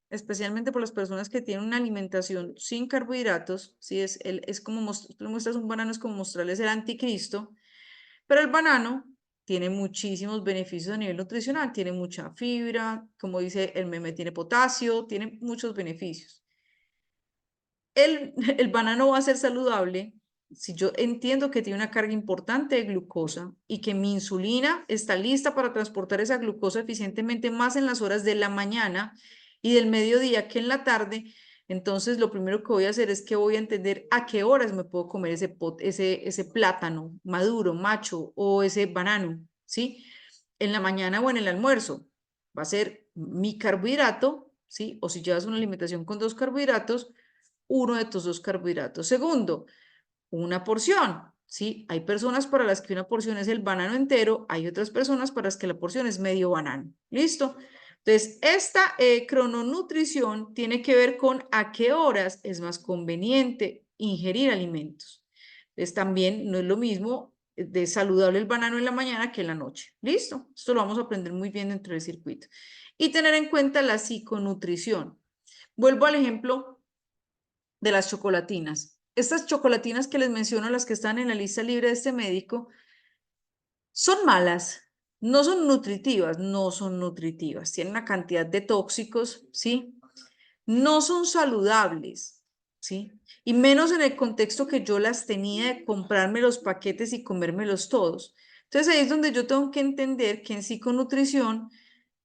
S1: especialmente por las personas que tienen una alimentación sin carbohidratos, ¿sí? Es como, tú le muestras un banano, es como mostrarles el anticristo, pero el banano tiene muchísimos beneficios a nivel nutricional, tiene mucha fibra, como dice el meme, tiene potasio, tiene muchos beneficios. El banano va a ser saludable si yo entiendo que tiene una carga importante de glucosa y que mi insulina está lista para transportar esa glucosa eficientemente más en las horas de la mañana y del mediodía que en la tarde. Entonces, lo primero que voy a hacer es que voy a entender a qué horas me puedo comer ese plátano maduro, macho o ese banano, ¿sí? En la mañana o en el almuerzo. Va a ser mi carbohidrato, ¿sí? O si llevas una alimentación con 2 carbohidratos, uno de tus 2 carbohidratos. Segundo, una porción, ¿sí? Hay personas para las que una porción es el banano entero, hay otras personas para las que la porción es medio banano. ¿Listo? Entonces, esta crononutrición tiene que ver con a qué horas es más conveniente ingerir alimentos. Entonces, también no es lo mismo de saludable el banano en la mañana que en la noche. ¿Listo? Esto lo vamos a aprender muy bien dentro del circuito. Y tener en cuenta la psiconutrición. Vuelvo al ejemplo de las chocolatinas. Estas chocolatinas que les menciono, las que están en la lista libre de este médico, son malas, no son nutritivas, no son nutritivas. Tienen una cantidad de tóxicos, ¿sí? No son saludables. ¿sí? Y menos en el contexto que yo las tenía de comprarme los paquetes y comérmelos todos. Entonces ahí es donde yo tengo que entender que en psiconutrición,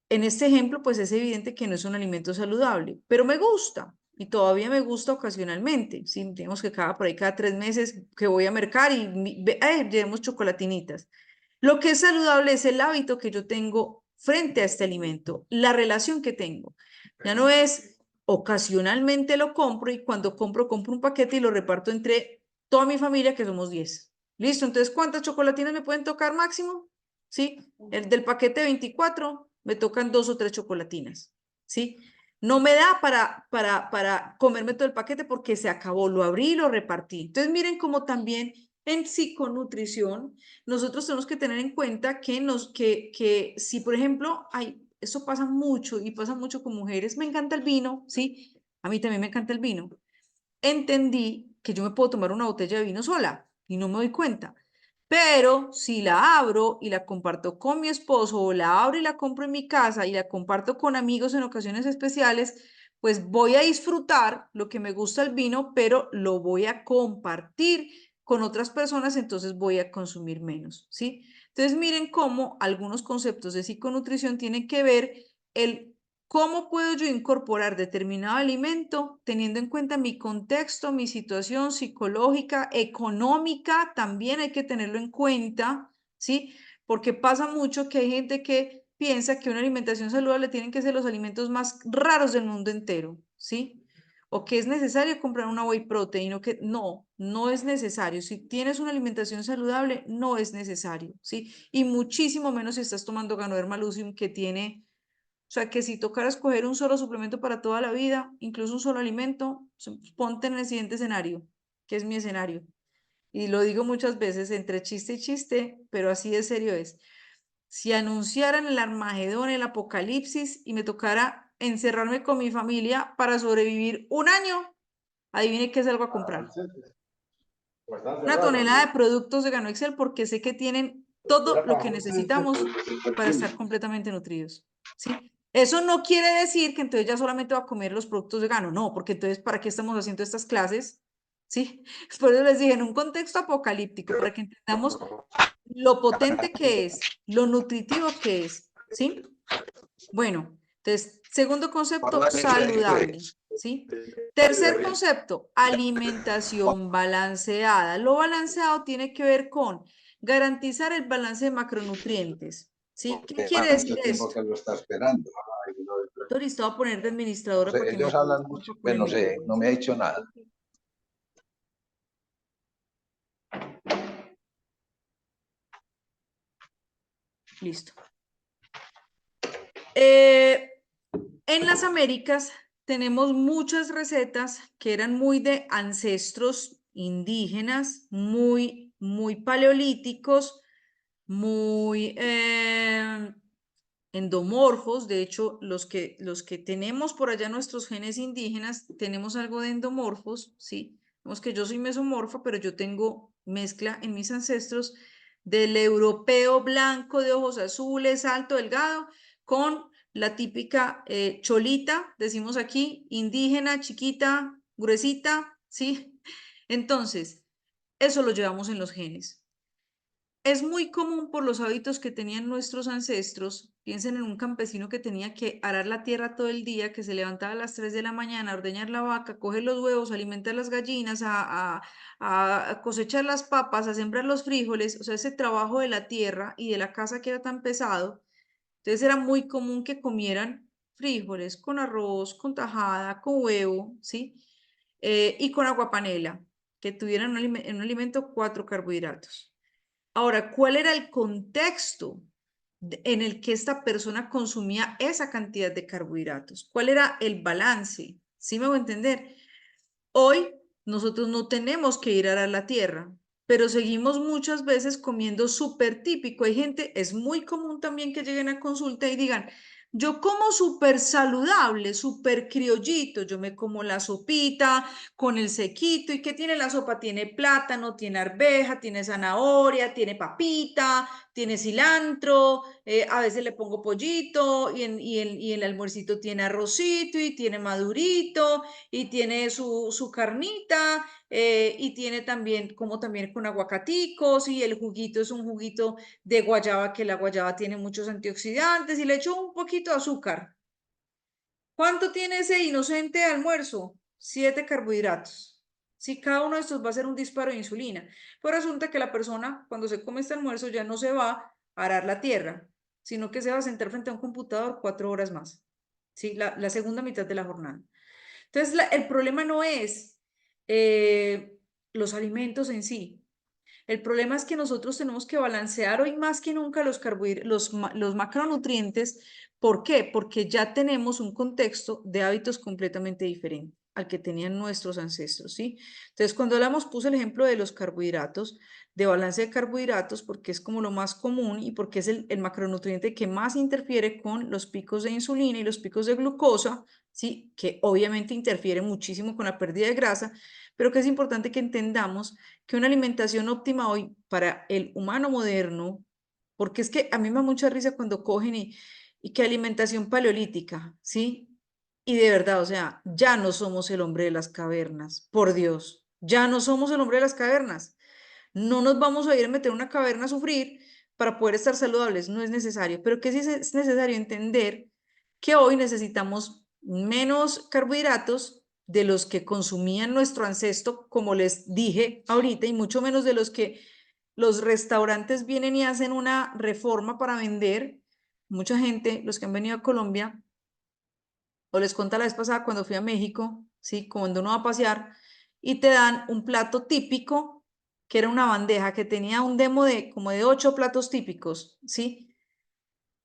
S1: en este ejemplo, pues es evidente que no es un alimento saludable, pero me gusta y todavía me gusta ocasionalmente, ¿sí? Digamos que por ahí cada 3 meses que voy a mercar y llevemos chocolatinitas. Lo que es saludable es el hábito que yo tengo frente a este alimento, la relación que tengo. Ya no es ocasionalmente lo compro y cuando compro un paquete y lo reparto entre toda mi familia, que somos 10. Listo, entonces, ¿cuántas chocolatinas me pueden tocar máximo? ¿Sí? El del paquete 24, me tocan 2 o 3 chocolatinas. ¿Sí? No me da para comerme todo el paquete porque se acabó, lo abrí y lo repartí. Entonces, miren cómo también en psiconutrición nosotros tenemos que tener en cuenta que si, por ejemplo, eso pasa mucho y pasa mucho con mujeres, me encanta el vino, ¿sí? A mí también me encanta el vino. Entendí que yo me puedo tomar una botella de vino sola y no me doy cuenta. Pero si la abro y la comparto con mi esposo o la abro y la compro en mi casa y la comparto con amigos en ocasiones especiales, pues voy a disfrutar lo que me gusta el vino, pero lo voy a compartir con otras personas, entonces voy a consumir menos, ¿sí? Entonces miren cómo algunos conceptos de psiconutrición tienen que ver el cómo puedo yo incorporar determinado alimento teniendo en cuenta mi contexto, mi situación psicológica, económica, también hay que tenerlo en cuenta, ¿sí? Porque pasa mucho que hay gente que piensa que una alimentación saludable tienen que ser los alimentos más raros del mundo entero, ¿sí? O que es necesario comprar una whey protein, o que no es necesario. Si tienes una alimentación saludable, no es necesario, ¿sí? Y muchísimo menos si estás tomando Ganoderma Lucium, que tiene, o sea, que si tocara escoger un solo suplemento para toda la vida, incluso un solo alimento, ponte en el siguiente escenario, que es mi escenario. Y lo digo muchas veces entre chiste y chiste, pero así de serio es. Si anunciaran el Armagedón, el apocalipsis y me tocara encerrarme con mi familia para sobrevivir un año, adivine qué salgo a comprar. Una tonelada de productos de Gano Excel porque sé que tienen todo lo que necesitamos para estar completamente nutridos, ¿sí? Eso no quiere decir que entonces ya solamente va a comer los productos de Gano, no, porque entonces, ¿para qué estamos haciendo estas clases? ¿Sí? Por eso les dije, en un contexto apocalíptico, para que entendamos lo potente que es, lo nutritivo que es, ¿sí? Bueno, entonces, segundo concepto, saludable, ¿sí? Tercer concepto, alimentación balanceada. Lo balanceado tiene que ver con garantizar el balance de macronutrientes, ¿sí? ¿Qué quiere decir esto?
S2: Que lo está esperando.
S1: Listo, voy a poner de
S2: No
S1: administradora
S2: sé,
S1: para que me
S2: ellos
S1: ayude
S2: hablan mucho,
S1: con
S2: pero
S1: el
S2: no sé,
S1: micrófono.
S2: no me ha dicho nada.
S1: Listo. En las Américas tenemos muchas recetas que eran muy de ancestros indígenas, muy paleolíticos, muy endomorfos. De hecho, los que tenemos por allá nuestros genes indígenas, tenemos algo de endomorfos, ¿sí? Vemos que yo soy mesomorfa, pero yo tengo mezcla en mis ancestros del europeo blanco de ojos azules, alto, delgado, con la típica cholita, decimos aquí, indígena, chiquita, gruesita, ¿sí? Entonces, eso lo llevamos en los genes. Es muy común por los hábitos que tenían nuestros ancestros. Piensen en un campesino que tenía que arar la tierra todo el día, que se levantaba a las 3 de la mañana, a ordeñar la vaca, coger los huevos, alimentar las gallinas, a cosechar las papas, a sembrar los frijoles. O sea, ese trabajo de la tierra y de la casa que era tan pesado. Entonces era muy común que comieran frijoles con arroz, con tajada, con huevo, ¿sí? Y con aguapanela, que tuvieran en un alimento 4 carbohidratos. Ahora, ¿cuál era el contexto en el que esta persona consumía esa cantidad de carbohidratos? ¿Cuál era el balance? ¿Sí me voy a entender? Hoy nosotros no tenemos que ir a la tierra, pero seguimos muchas veces comiendo súper típico. Hay gente, es muy común también que lleguen a consulta y digan, yo como súper saludable, súper criollito, yo me como la sopita con el sequito. ¿Y qué tiene la sopa? Tiene plátano, tiene arveja, tiene zanahoria, tiene papita, tiene cilantro, a veces le pongo pollito y el almuercito tiene arrocito y tiene madurito y tiene su carnita y tiene también, como también con aguacaticos y el juguito es un juguito de guayaba, que la guayaba tiene muchos antioxidantes y le echo un poquito de azúcar. ¿Cuánto tiene ese inocente almuerzo? 7 carbohidratos. Si cada uno de estos va a ser un disparo de insulina. Pues resulta que la persona, cuando se come este almuerzo, ya no se va a arar la tierra, sino que se va a sentar frente a un computador 4 horas más. ¿Sí? La segunda mitad de la jornada. Entonces, el problema no es los alimentos en sí. El problema es que nosotros tenemos que balancear hoy más que nunca los macronutrientes. ¿Por qué? Porque ya tenemos un contexto de hábitos completamente diferente al que tenían nuestros ancestros, ¿sí? Entonces, cuando hablamos, puse el ejemplo de los carbohidratos, de balance de carbohidratos, porque es como lo más común y porque es el macronutriente que más interfiere con los picos de insulina y los picos de glucosa, ¿sí? Que obviamente interfiere muchísimo con la pérdida de grasa, pero que es importante que entendamos que una alimentación óptima hoy para el humano moderno, porque es que a mí me da mucha risa cuando cogen y que alimentación paleolítica, ¿sí? Y de verdad, o sea, ya no somos el hombre de las cavernas, por Dios, ya no somos el hombre de las cavernas. No nos vamos a ir a meter en una caverna a sufrir para poder estar saludables, no es necesario, pero que sí es necesario entender que hoy necesitamos menos carbohidratos de los que consumían nuestro ancestro, como les dije ahorita, y mucho menos de los que los restaurantes vienen y hacen una reforma para vender. Mucha gente, los que han venido a Colombia, o les conté la vez pasada cuando fui a México, ¿sí? Cuando uno va a pasear y te dan un plato típico, que era una bandeja que tenía un demo de como de 8 platos típicos, ¿sí?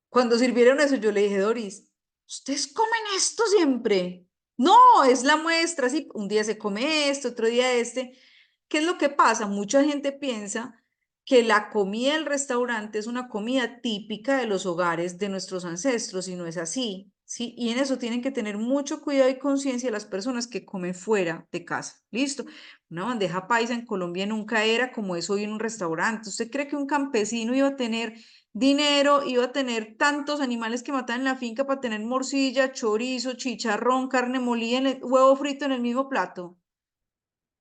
S1: Cuando sirvieron eso, yo le dije, Doris, ¿ustedes comen esto siempre? No, es la muestra, sí, un día se come esto, otro día este. ¿Qué es lo que pasa? Mucha gente piensa que la comida del restaurante es una comida típica de los hogares de nuestros ancestros y no es así, ¿sí? Y en eso tienen que tener mucho cuidado y conciencia las personas que comen fuera de casa. ¿Listo? Una bandeja paisa en Colombia nunca era como es hoy en un restaurante. ¿Usted cree que un campesino iba a tener dinero, iba a tener tantos animales que mataban en la finca para tener morcilla, chorizo, chicharrón, carne molida, huevo frito en el mismo plato?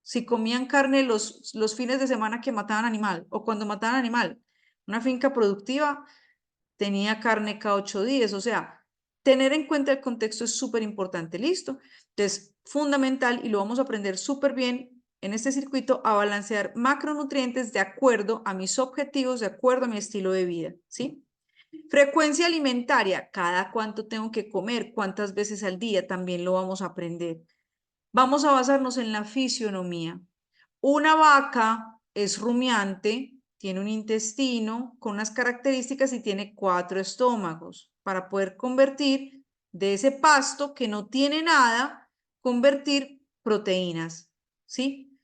S1: Si comían carne los fines de semana que mataban animal o cuando mataban animal. Una finca productiva tenía carne cada 8 días, o sea, tener en cuenta el contexto es súper importante, ¿listo? Entonces, fundamental y lo vamos a aprender súper bien en este circuito a balancear macronutrientes de acuerdo a mis objetivos, de acuerdo a mi estilo de vida, ¿sí? Frecuencia alimentaria, cada cuánto tengo que comer, cuántas veces al día, también lo vamos a aprender. Vamos a basarnos en la fisionomía. Una vaca es rumiante, tiene un intestino con unas características y tiene 4 estómagos para poder convertir de ese pasto que no tiene nada, convertir proteínas, ¿sí?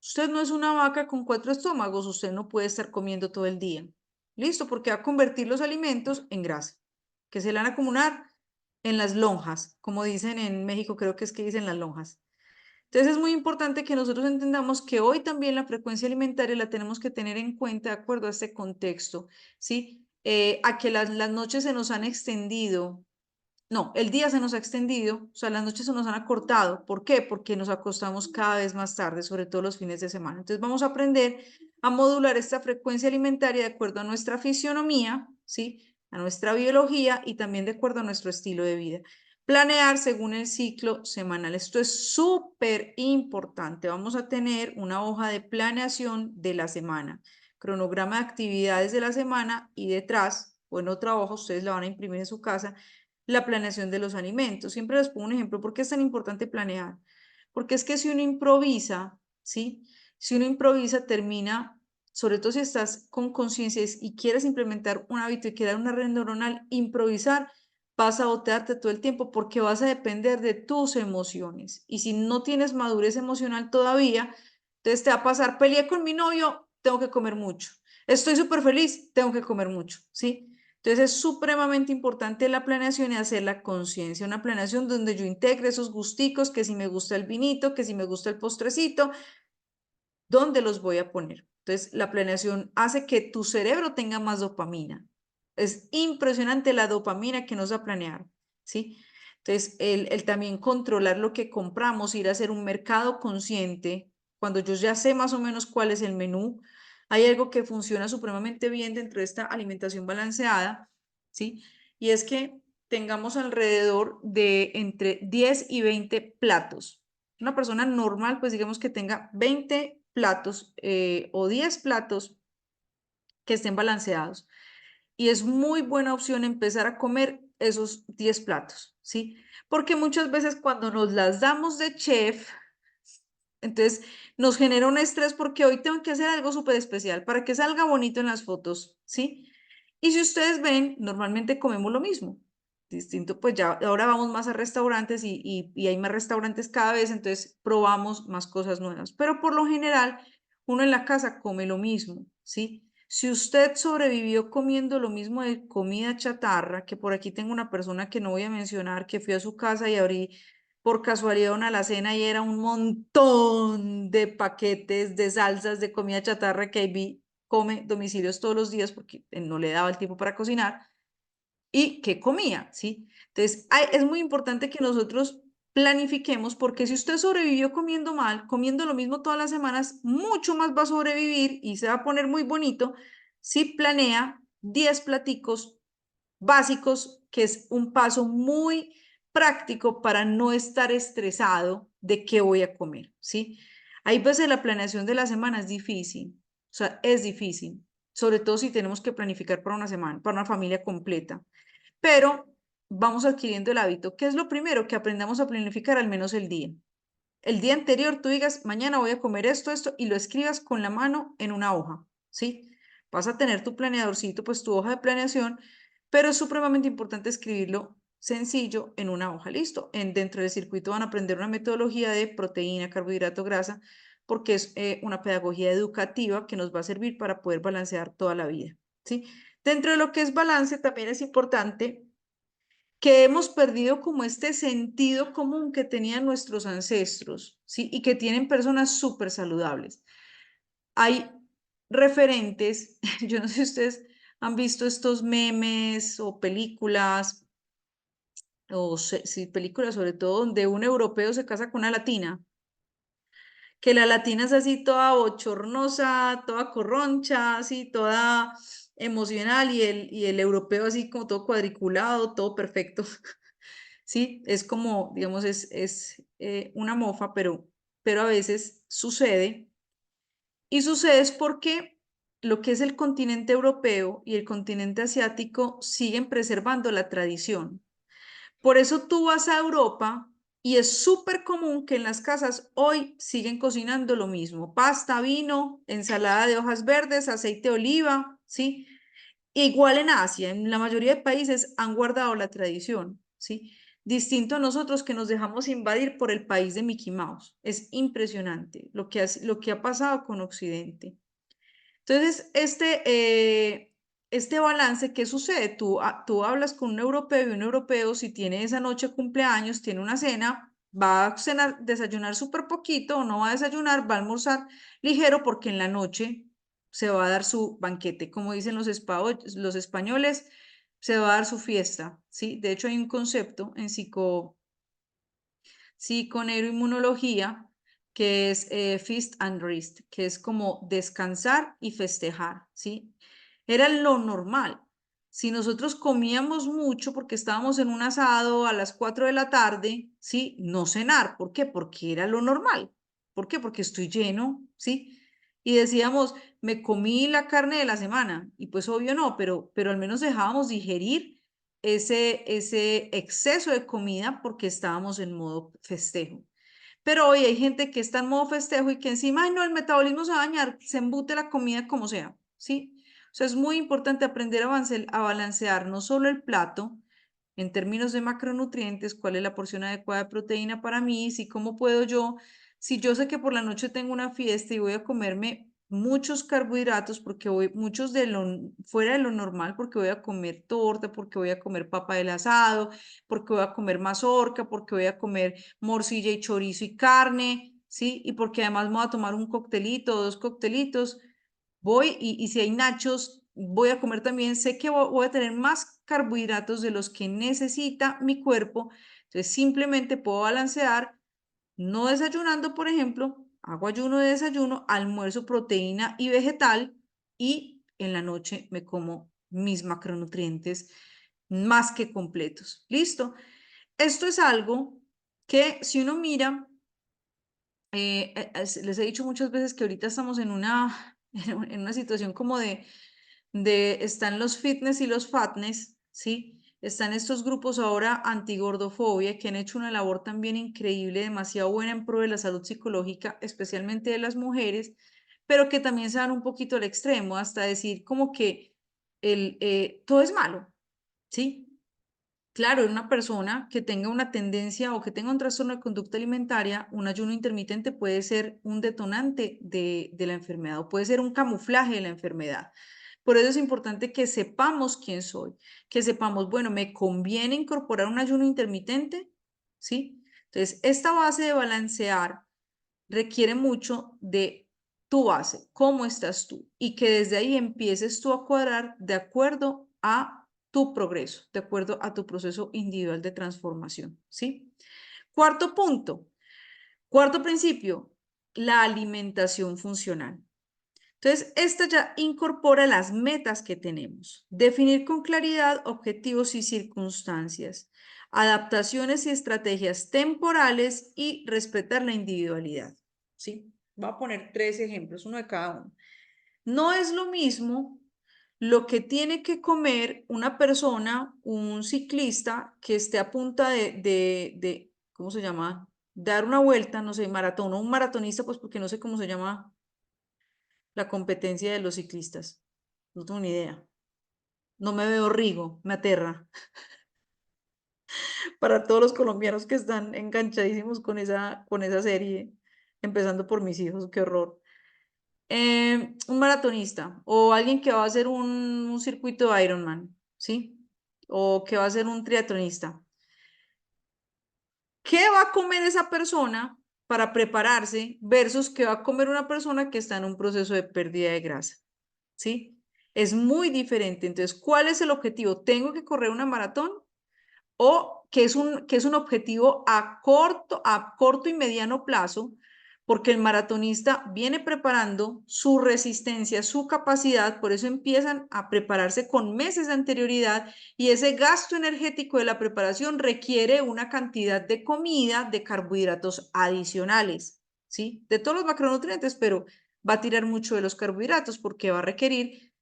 S1: Usted no es una vaca con 4 estómagos, usted no puede estar comiendo todo el día. ¿Listo? Porque va a convertir los alimentos en grasa, que se le van a acumular en las lonjas, como dicen en México, creo que es que dicen las lonjas. Entonces es muy importante que nosotros entendamos que hoy también la frecuencia alimentaria la tenemos que tener en cuenta de acuerdo a este contexto, ¿sí? A que las noches se nos han extendido, no, el día se nos ha extendido, o sea, las noches se nos han acortado. ¿Por qué? Porque nos acostamos cada vez más tarde, sobre todo los fines de semana. Entonces vamos a aprender a modular esta frecuencia alimentaria de acuerdo a nuestra fisionomía, ¿sí? A nuestra biología y también de acuerdo a nuestro estilo de vida. Planear según el ciclo semanal. Esto es súper importante. Vamos a tener una hoja de planeación de la semana, cronograma de actividades de la semana y detrás, o en otra hoja, ustedes la van a imprimir en su casa, la planeación de los alimentos. Siempre les pongo un ejemplo. ¿Por qué es tan importante planear? Porque es que si uno improvisa, ¿sí? Si uno improvisa, termina, sobre todo si estás con conciencia y quieres implementar un hábito y crear una red neuronal, improvisar, vas a botearte todo el tiempo porque vas a depender de tus emociones. Y si no tienes madurez emocional todavía, entonces te va a pasar, peleé con mi novio, tengo que comer mucho. Estoy súper feliz, tengo que comer mucho, ¿sí? Entonces es supremamente importante la planeación y hacer la conciencia, una planeación donde yo integre esos gusticos, que si me gusta el vinito, que si me gusta el postrecito, ¿Dónde los voy a poner? Entonces, la planeación hace que tu cerebro tenga más dopamina. Es impresionante la dopamina que nos da planear, ¿sí? Entonces, el también controlar lo que compramos, ir a hacer un mercado consciente, cuando yo ya sé más o menos cuál es el menú, hay algo que funciona supremamente bien dentro de esta alimentación balanceada, ¿sí? Y es que tengamos alrededor de entre 10 y 20 platos. Una persona normal, pues digamos que tenga 20 platos o 10 platos que estén balanceados. Y es muy buena opción empezar a comer esos 10 platos, ¿sí? Porque muchas veces cuando nos las damos de chef, entonces nos genera un estrés porque hoy tengo que hacer algo súper especial para que salga bonito en las fotos, ¿sí? Y si ustedes ven, normalmente comemos lo mismo. Distinto, pues ya ahora vamos más a restaurantes y hay más restaurantes cada vez, entonces probamos más cosas nuevas. Pero por lo general, uno en la casa come lo mismo, ¿sí? Si usted sobrevivió comiendo lo mismo de comida chatarra, que por aquí tengo una persona que no voy a mencionar, que fui a su casa y abrí por casualidad una alacena y era un montón de paquetes de salsas de comida chatarra que vi come domicilios todos los días porque no le daba el tiempo para cocinar y qué comía, ¿sí? Entonces, es muy importante que nosotros planifiquemos porque si usted sobrevivió comiendo mal, comiendo lo mismo todas las semanas, mucho más va a sobrevivir y se va a poner muy bonito si planea 10 platicos básicos, que es un paso muy práctico para no estar estresado de qué voy a comer, ¿sí? Hay veces la planeación de la semana es difícil, o sea, es difícil, sobre todo si tenemos que planificar para una semana, para una familia completa, pero vamos adquiriendo el hábito. ¿Qué es lo primero? Que aprendamos a planificar al menos el día. El día anterior tú digas, mañana voy a comer esto, y lo escribas con la mano en una hoja, ¿sí? Vas a tener tu planeadorcito, pues tu hoja de planeación, pero es supremamente importante escribirlo sencillo en una hoja, listo. Dentro del circuito van a aprender una metodología de proteína, carbohidrato, grasa, porque es una pedagogía educativa que nos va a servir para poder balancear toda la vida, ¿sí? Dentro de lo que es balance, también es importante que hemos perdido como este sentido común que tenían nuestros ancestros, ¿sí? Y que tienen personas súper saludables. Hay referentes, yo no sé si ustedes han visto estos memes o películas, o sí, películas sobre todo, donde un europeo se casa con una latina, que la latina es así toda bochornosa, toda corroncha, así toda emocional, y el europeo así como todo cuadriculado, todo perfecto. Sí, es como, digamos, es una mofa, pero a veces sucede. Y sucede es porque lo que es el continente europeo y el continente asiático siguen preservando la tradición. Por eso tú vas a Europa y es súper común que en las casas hoy siguen cocinando lo mismo: pasta, vino, ensalada de hojas verdes, aceite de oliva, ¿sí? Igual en Asia, en la mayoría de países han guardado la tradición, ¿sí? Distinto a nosotros que nos dejamos invadir por el país de Mickey Mouse. Es impresionante lo que ha pasado con Occidente. Entonces, este balance, ¿qué sucede? Tú hablas con un europeo y un europeo, si tiene esa noche cumpleaños, tiene una cena, va a cenar, desayunar súper poquito o no va a desayunar, va a almorzar ligero porque en la noche se va a dar su banquete. Como dicen los españoles, se va a dar su fiesta, ¿sí? De hecho, hay un concepto en psiconeuroinmunología, que es feast and rest, que es como descansar y festejar, ¿sí? Era lo normal. Si nosotros comíamos mucho porque estábamos en un asado a las 4 de la tarde, ¿sí? No cenar. ¿Por qué? Porque era lo normal. ¿Por qué? Porque estoy lleno, ¿sí? Y decíamos, me comí la carne de la semana. Y pues obvio no, pero al menos dejábamos digerir ese exceso de comida porque estábamos en modo festejo. Pero hoy hay gente que está en modo festejo y que encima, ay no, el metabolismo se va a dañar, se embute la comida como sea, ¿sí? O sea, es muy importante aprender a balancear no solo el plato en términos de macronutrientes, cuál es la porción adecuada de proteína para mí, si cómo puedo yo, si yo sé que por la noche tengo una fiesta y voy a comerme muchos carbohidratos porque voy muchos fuera de lo normal, porque voy a comer torta, porque voy a comer papa del asado, porque voy a comer mazorca, porque voy a comer morcilla y chorizo y carne, ¿sí? Y porque además me voy a tomar un coctelito, 2 coctelitos, voy y si hay nachos, voy a comer también, sé que voy a tener más carbohidratos de los que necesita mi cuerpo, entonces simplemente puedo balancear, no desayunando, por ejemplo, hago ayuno de desayuno, almuerzo proteína y vegetal y en la noche me como mis macronutrientes más que completos. ¿Listo? Esto es algo que si uno mira, les he dicho muchas veces que ahorita estamos en una, en una situación como están los fitness y los fatness, ¿sí? Están estos grupos ahora antigordofobia que han hecho una labor también increíble, demasiado buena en pro de la salud psicológica, especialmente de las mujeres, pero que también se dan un poquito al extremo, hasta decir como que todo es malo, ¿sí? Claro, en una persona que tenga una tendencia o que tenga un trastorno de conducta alimentaria, un ayuno intermitente puede ser un detonante de la enfermedad o puede ser un camuflaje de la enfermedad. Por eso es importante que sepamos quién soy, que sepamos, bueno, ¿me conviene incorporar un ayuno intermitente? ¿Sí? Entonces, esta base de balancear requiere mucho de tu base, cómo estás tú, y que desde ahí empieces tú a cuadrar de acuerdo a tu progreso, de acuerdo a tu proceso individual de transformación, ¿sí? Cuarto punto, cuarto principio, la alimentación funcional. Entonces, esta ya incorpora las metas que tenemos, definir con claridad objetivos y circunstancias, adaptaciones y estrategias temporales y respetar la individualidad, ¿sí? Voy a poner 3 ejemplos, uno de cada uno. No es lo mismo lo que tiene que comer una persona, un ciclista que esté a punta ¿cómo se llama? Dar una vuelta, no sé, maratón, o un maratonista, pues porque no sé cómo se llama la competencia de los ciclistas. No tengo ni idea. No me veo Rigo, me aterra. Para todos los colombianos que están enganchadísimos con esa serie, empezando por mis hijos, qué horror. Un maratonista o alguien que va a hacer un circuito de Ironman, ¿sí? O que va a ser un triatlonista. ¿Qué va a comer esa persona para prepararse versus qué va a comer una persona que está en un proceso de pérdida de grasa? ¿Sí? Es muy diferente. Entonces, ¿cuál es el objetivo? ¿Tengo que correr una maratón? ¿O que es un objetivo a corto y mediano plazo? Porque el maratonista viene preparando su resistencia, su capacidad, por eso empiezan a prepararse con meses de anterioridad y ese gasto energético de la preparación requiere una cantidad de comida, de carbohidratos adicionales, ¿sí? De todos los macronutrientes, pero va a tirar mucho de los carbohidratos porque va a requerir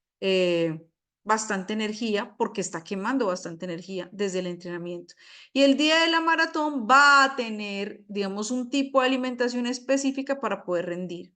S1: bastante energía porque está quemando bastante energía desde el entrenamiento. Y el día de la maratón va a tener, digamos, un tipo de alimentación específica para poder rendir.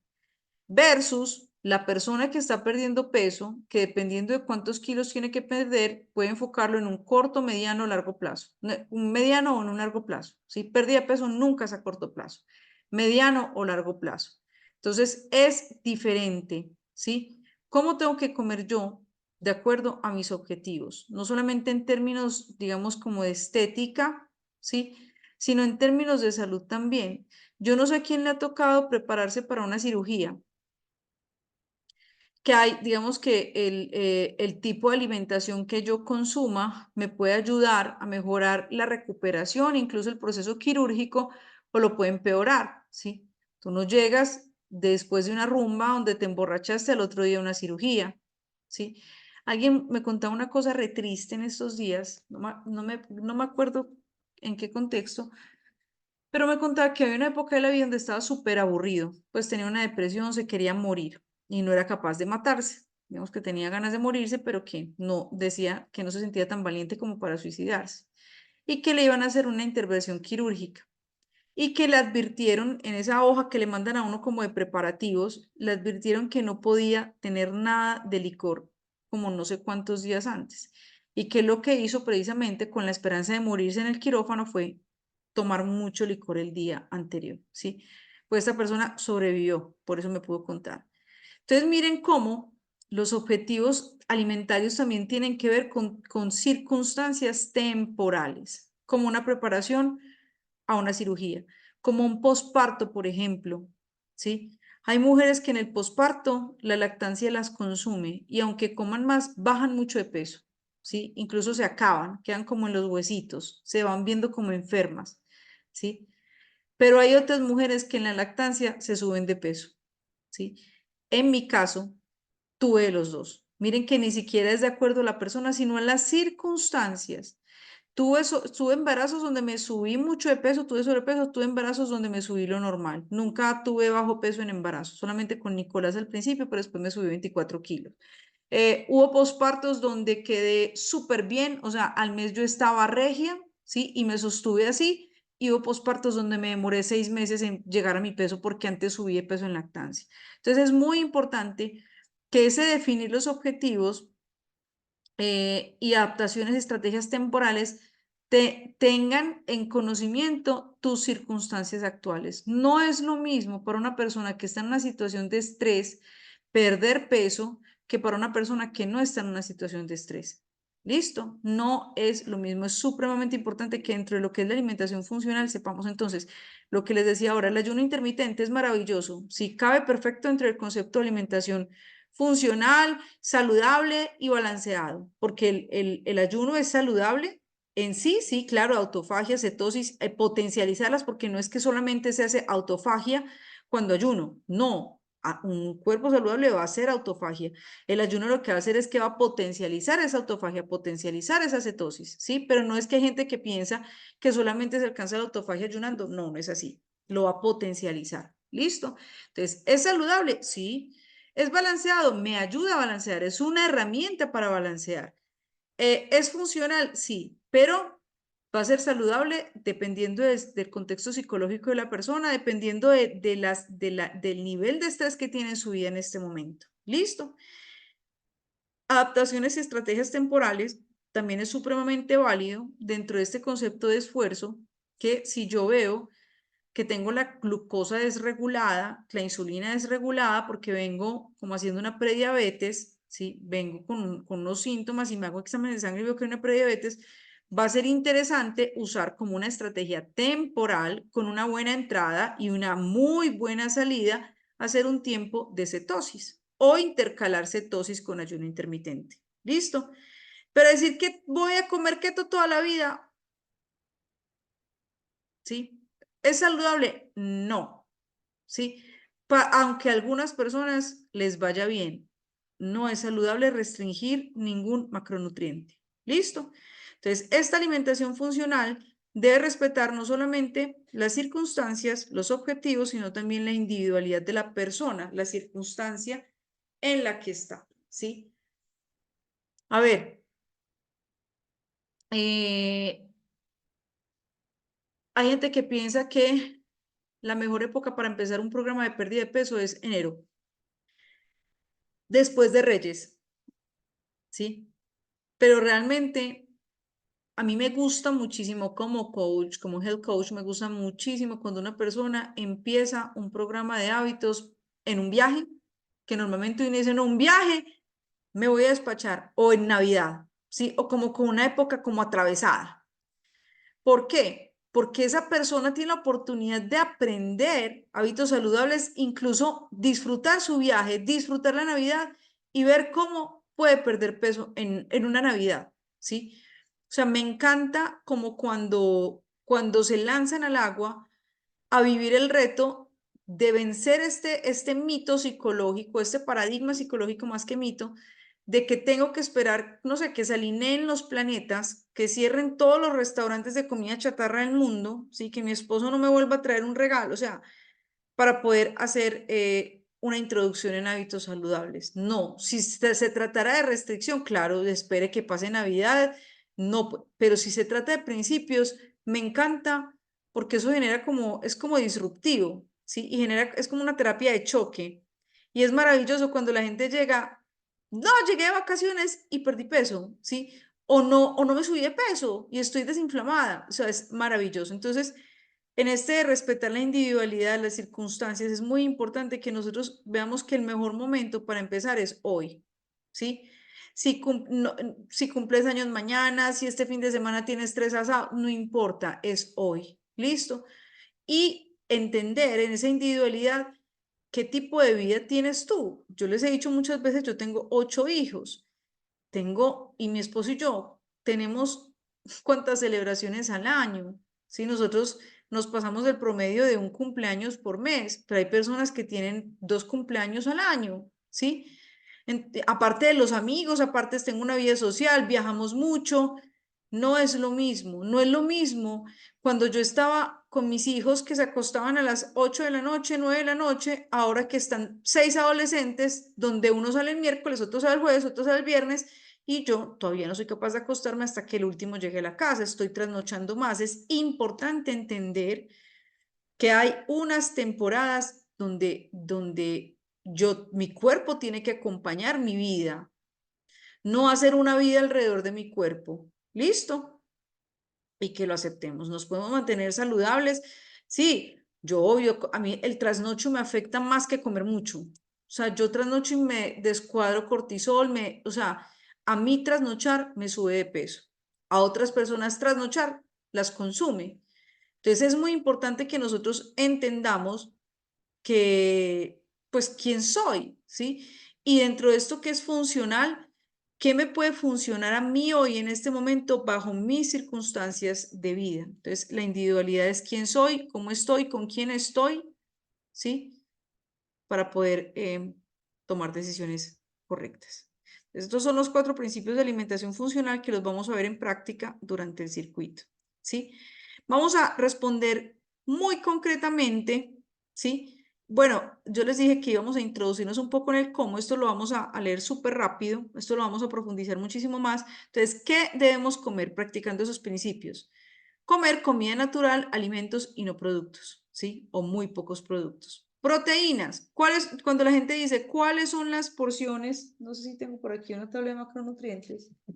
S1: Versus la persona que está perdiendo peso, que dependiendo de cuántos kilos tiene que perder, puede enfocarlo en un corto, mediano o largo plazo. Un mediano o en un largo plazo. ¿Sí? Pérdida de peso nunca es a corto plazo. Mediano o largo plazo. Entonces es diferente, ¿sí? ¿Cómo tengo que comer yo? De acuerdo a mis objetivos, no solamente en términos, digamos, como de estética, ¿sí? Sino en términos de salud también. Yo no sé a quién le ha tocado prepararse para una cirugía, que hay, digamos que el tipo de alimentación que yo consuma me puede ayudar a mejorar la recuperación, incluso el proceso quirúrgico, o lo puede empeorar, ¿sí? Tú no llegas después de una rumba donde te emborrachaste al otro día una cirugía, ¿sí? Alguien me contaba una cosa re triste en estos días, no me acuerdo en qué contexto, pero me contaba que había una época de la vida donde estaba súper aburrido, pues tenía una depresión, se quería morir y no era capaz de matarse. Digamos que tenía ganas de morirse, pero que no decía que no se sentía tan valiente como para suicidarse y que le iban a hacer una intervención quirúrgica y que le advirtieron en esa hoja que le mandan a uno como de preparativos, le advirtieron que no podía tener nada de licor como no sé cuántos días antes y que lo que hizo precisamente con la esperanza de morirse en el quirófano fue tomar mucho licor el día anterior, ¿sí? Pues esta persona sobrevivió, por eso me pudo contar. Entonces miren cómo los objetivos alimentarios también tienen que ver con circunstancias temporales, como una preparación a una cirugía. como un posparto, por ejemplo, ¿sí? Hay mujeres que en el posparto la lactancia las consume y aunque coman más, bajan mucho de peso, ¿sí? Incluso se acaban, quedan como en los huesitos, se van viendo como enfermas, ¿sí? Pero hay otras mujeres que en la lactancia se suben de peso, ¿sí? En mi caso, tuve los dos. Miren que ni siquiera es de acuerdo a la persona, sino a las circunstancias. Tuve embarazos donde me subí mucho de peso, tuve sobrepeso, tuve embarazos donde me subí lo normal. Nunca tuve bajo peso en embarazo, solamente con Nicolás al principio, pero después me subí 24 kilos. Hubo pospartos donde quedé súper bien, o sea, al mes yo estaba regia, ¿sí? Y me sostuve así. Y hubo pospartos donde me demoré 6 meses en llegar a mi peso porque antes subí de peso en lactancia. Entonces es muy importante que ese definir los objetivos y adaptaciones, estrategias temporales, tengan en conocimiento tus circunstancias actuales. No es lo mismo para una persona que está en una situación de estrés perder peso que para una persona que no está en una situación de estrés. ¿Listo? No es lo mismo. Es supremamente importante que dentro de lo que es la alimentación funcional sepamos entonces lo que les decía ahora, el ayuno intermitente es maravilloso. Si cabe perfecto dentro del concepto de alimentación funcional, saludable y balanceado, porque el ayuno es saludable en sí, sí, claro, autofagia, cetosis, potencializarlas, porque no es que solamente se hace autofagia cuando ayuno, no, un cuerpo saludable va a hacer autofagia. El ayuno lo que va a hacer es que va a potencializar esa autofagia, potencializar esa cetosis, ¿sí? Pero no es que hay gente que piensa que solamente se alcanza la autofagia ayunando, no, no es así, lo va a potencializar, ¿listo? Entonces, ¿es saludable? Sí. ¿Es balanceado? Me ayuda a balancear, es una herramienta para balancear. ¿Es funcional? Sí, pero va a ser saludable dependiendo del contexto psicológico de la persona, dependiendo del nivel de estrés que tiene en su vida en este momento. ¿Listo? Adaptaciones y estrategias temporales también es supremamente válido dentro de este concepto de esfuerzo, que si yo veo que tengo la glucosa desregulada, la insulina desregulada, porque vengo como haciendo una prediabetes, ¿sí? Vengo con unos síntomas y me hago examen de sangre y veo que hay una prediabetes, va a ser interesante usar como una estrategia temporal, con una buena entrada y una muy buena salida, hacer un tiempo de cetosis o intercalar cetosis con ayuno intermitente. ¿Listo? Pero decir que voy a comer keto toda la vida, ¿sí? ¿Es saludable? No, ¿sí? Aunque a algunas personas les vaya bien, no es saludable restringir ningún macronutriente. ¿Listo? Entonces, esta alimentación funcional debe respetar no solamente las circunstancias, los objetivos, sino también la individualidad de la persona, la circunstancia en la que está, ¿sí? A ver, eh, hay gente que piensa que la mejor época para empezar un programa de pérdida de peso es enero, después de Reyes, ¿sí? Pero realmente a mí me gusta muchísimo como coach, como health coach, me gusta muchísimo cuando una persona empieza un programa de hábitos en un viaje, que normalmente uno dice, no, un viaje, me voy a despachar, o en Navidad, ¿sí? O como con una época como atravesada. ¿Por qué? Porque esa persona tiene la oportunidad de aprender hábitos saludables, incluso disfrutar su viaje, disfrutar la Navidad y ver cómo puede perder peso en una Navidad, ¿sí? O sea, me encanta como cuando se lanzan al agua a vivir el reto de vencer este mito psicológico, este paradigma psicológico más que mito, de que tengo que esperar, no sé, que se alineen los planetas, que cierren todos los restaurantes de comida chatarra del mundo, ¿sí? Que mi esposo no me vuelva a traer un regalo, o sea, para poder hacer una introducción en hábitos saludables. No, si se tratara de restricción, claro, espere que pase Navidad, no, pero si se trata de principios, me encanta porque eso genera como, es como disruptivo, ¿sí? Y genera, es como una terapia de choque. Y es maravilloso cuando la gente llega, no, llegué de vacaciones y perdí peso, ¿sí? O no me subí de peso y estoy desinflamada, o sea, es maravilloso. Entonces, en este de respetar la individualidad, las circunstancias, es muy importante que nosotros veamos que el mejor momento para empezar es hoy, ¿sí? Si cumples años mañana, si este fin de semana tienes 3 asados, no importa, es hoy, ¿listo? Y entender en esa individualidad qué tipo de vida tienes tú. Yo les he dicho muchas veces, yo tengo 8 hijos, y mi esposo y yo tenemos cuántas celebraciones al año. ¿Sí? Nosotros nos pasamos el promedio de un cumpleaños por mes, pero hay personas que tienen 2 cumpleaños al año, ¿sí? Aparte de los amigos, aparte tengo una vida social, viajamos mucho, no es lo mismo, no es lo mismo cuando yo estaba con mis hijos que se acostaban a las 8 de la noche, 9 de la noche, ahora que están 6 adolescentes, donde uno sale el miércoles, otro sale el jueves, otro sale el viernes, y yo todavía no soy capaz de acostarme hasta que el último llegue a la casa, estoy trasnochando más. Es importante entender que hay unas temporadas donde mi cuerpo tiene que acompañar mi vida, no hacer una vida alrededor de mi cuerpo. ¿Listo? Y que lo aceptemos. Nos podemos mantener saludables. Sí, yo obvio, a mí el trasnocho me afecta más que comer mucho. O sea, yo trasnocho y me descuadro cortisol, o sea, a mí trasnochar me sube de peso. A otras personas trasnochar las consume. Entonces es muy importante que nosotros entendamos que, pues, quién soy, ¿sí? Y dentro de esto que es funcional, ¿qué me puede funcionar a mí hoy en este momento bajo mis circunstancias de vida? Entonces, la individualidad es quién soy, cómo estoy, con quién estoy, ¿sí? Para poder tomar decisiones correctas. Estos son los 4 principios de alimentación funcional que los vamos a ver en práctica durante el circuito, ¿sí? Vamos a responder muy concretamente, ¿sí? Bueno, yo les dije que íbamos a introducirnos un poco en el cómo, esto lo vamos a leer súper rápido, esto lo vamos a profundizar muchísimo más. Entonces, ¿qué debemos comer practicando esos principios? Comer comida natural, alimentos y no productos, ¿sí? O muy pocos productos. Proteínas. Cuando la gente dice, ¿cuáles son las porciones? No sé si tengo por aquí una tabla de macronutrientes. A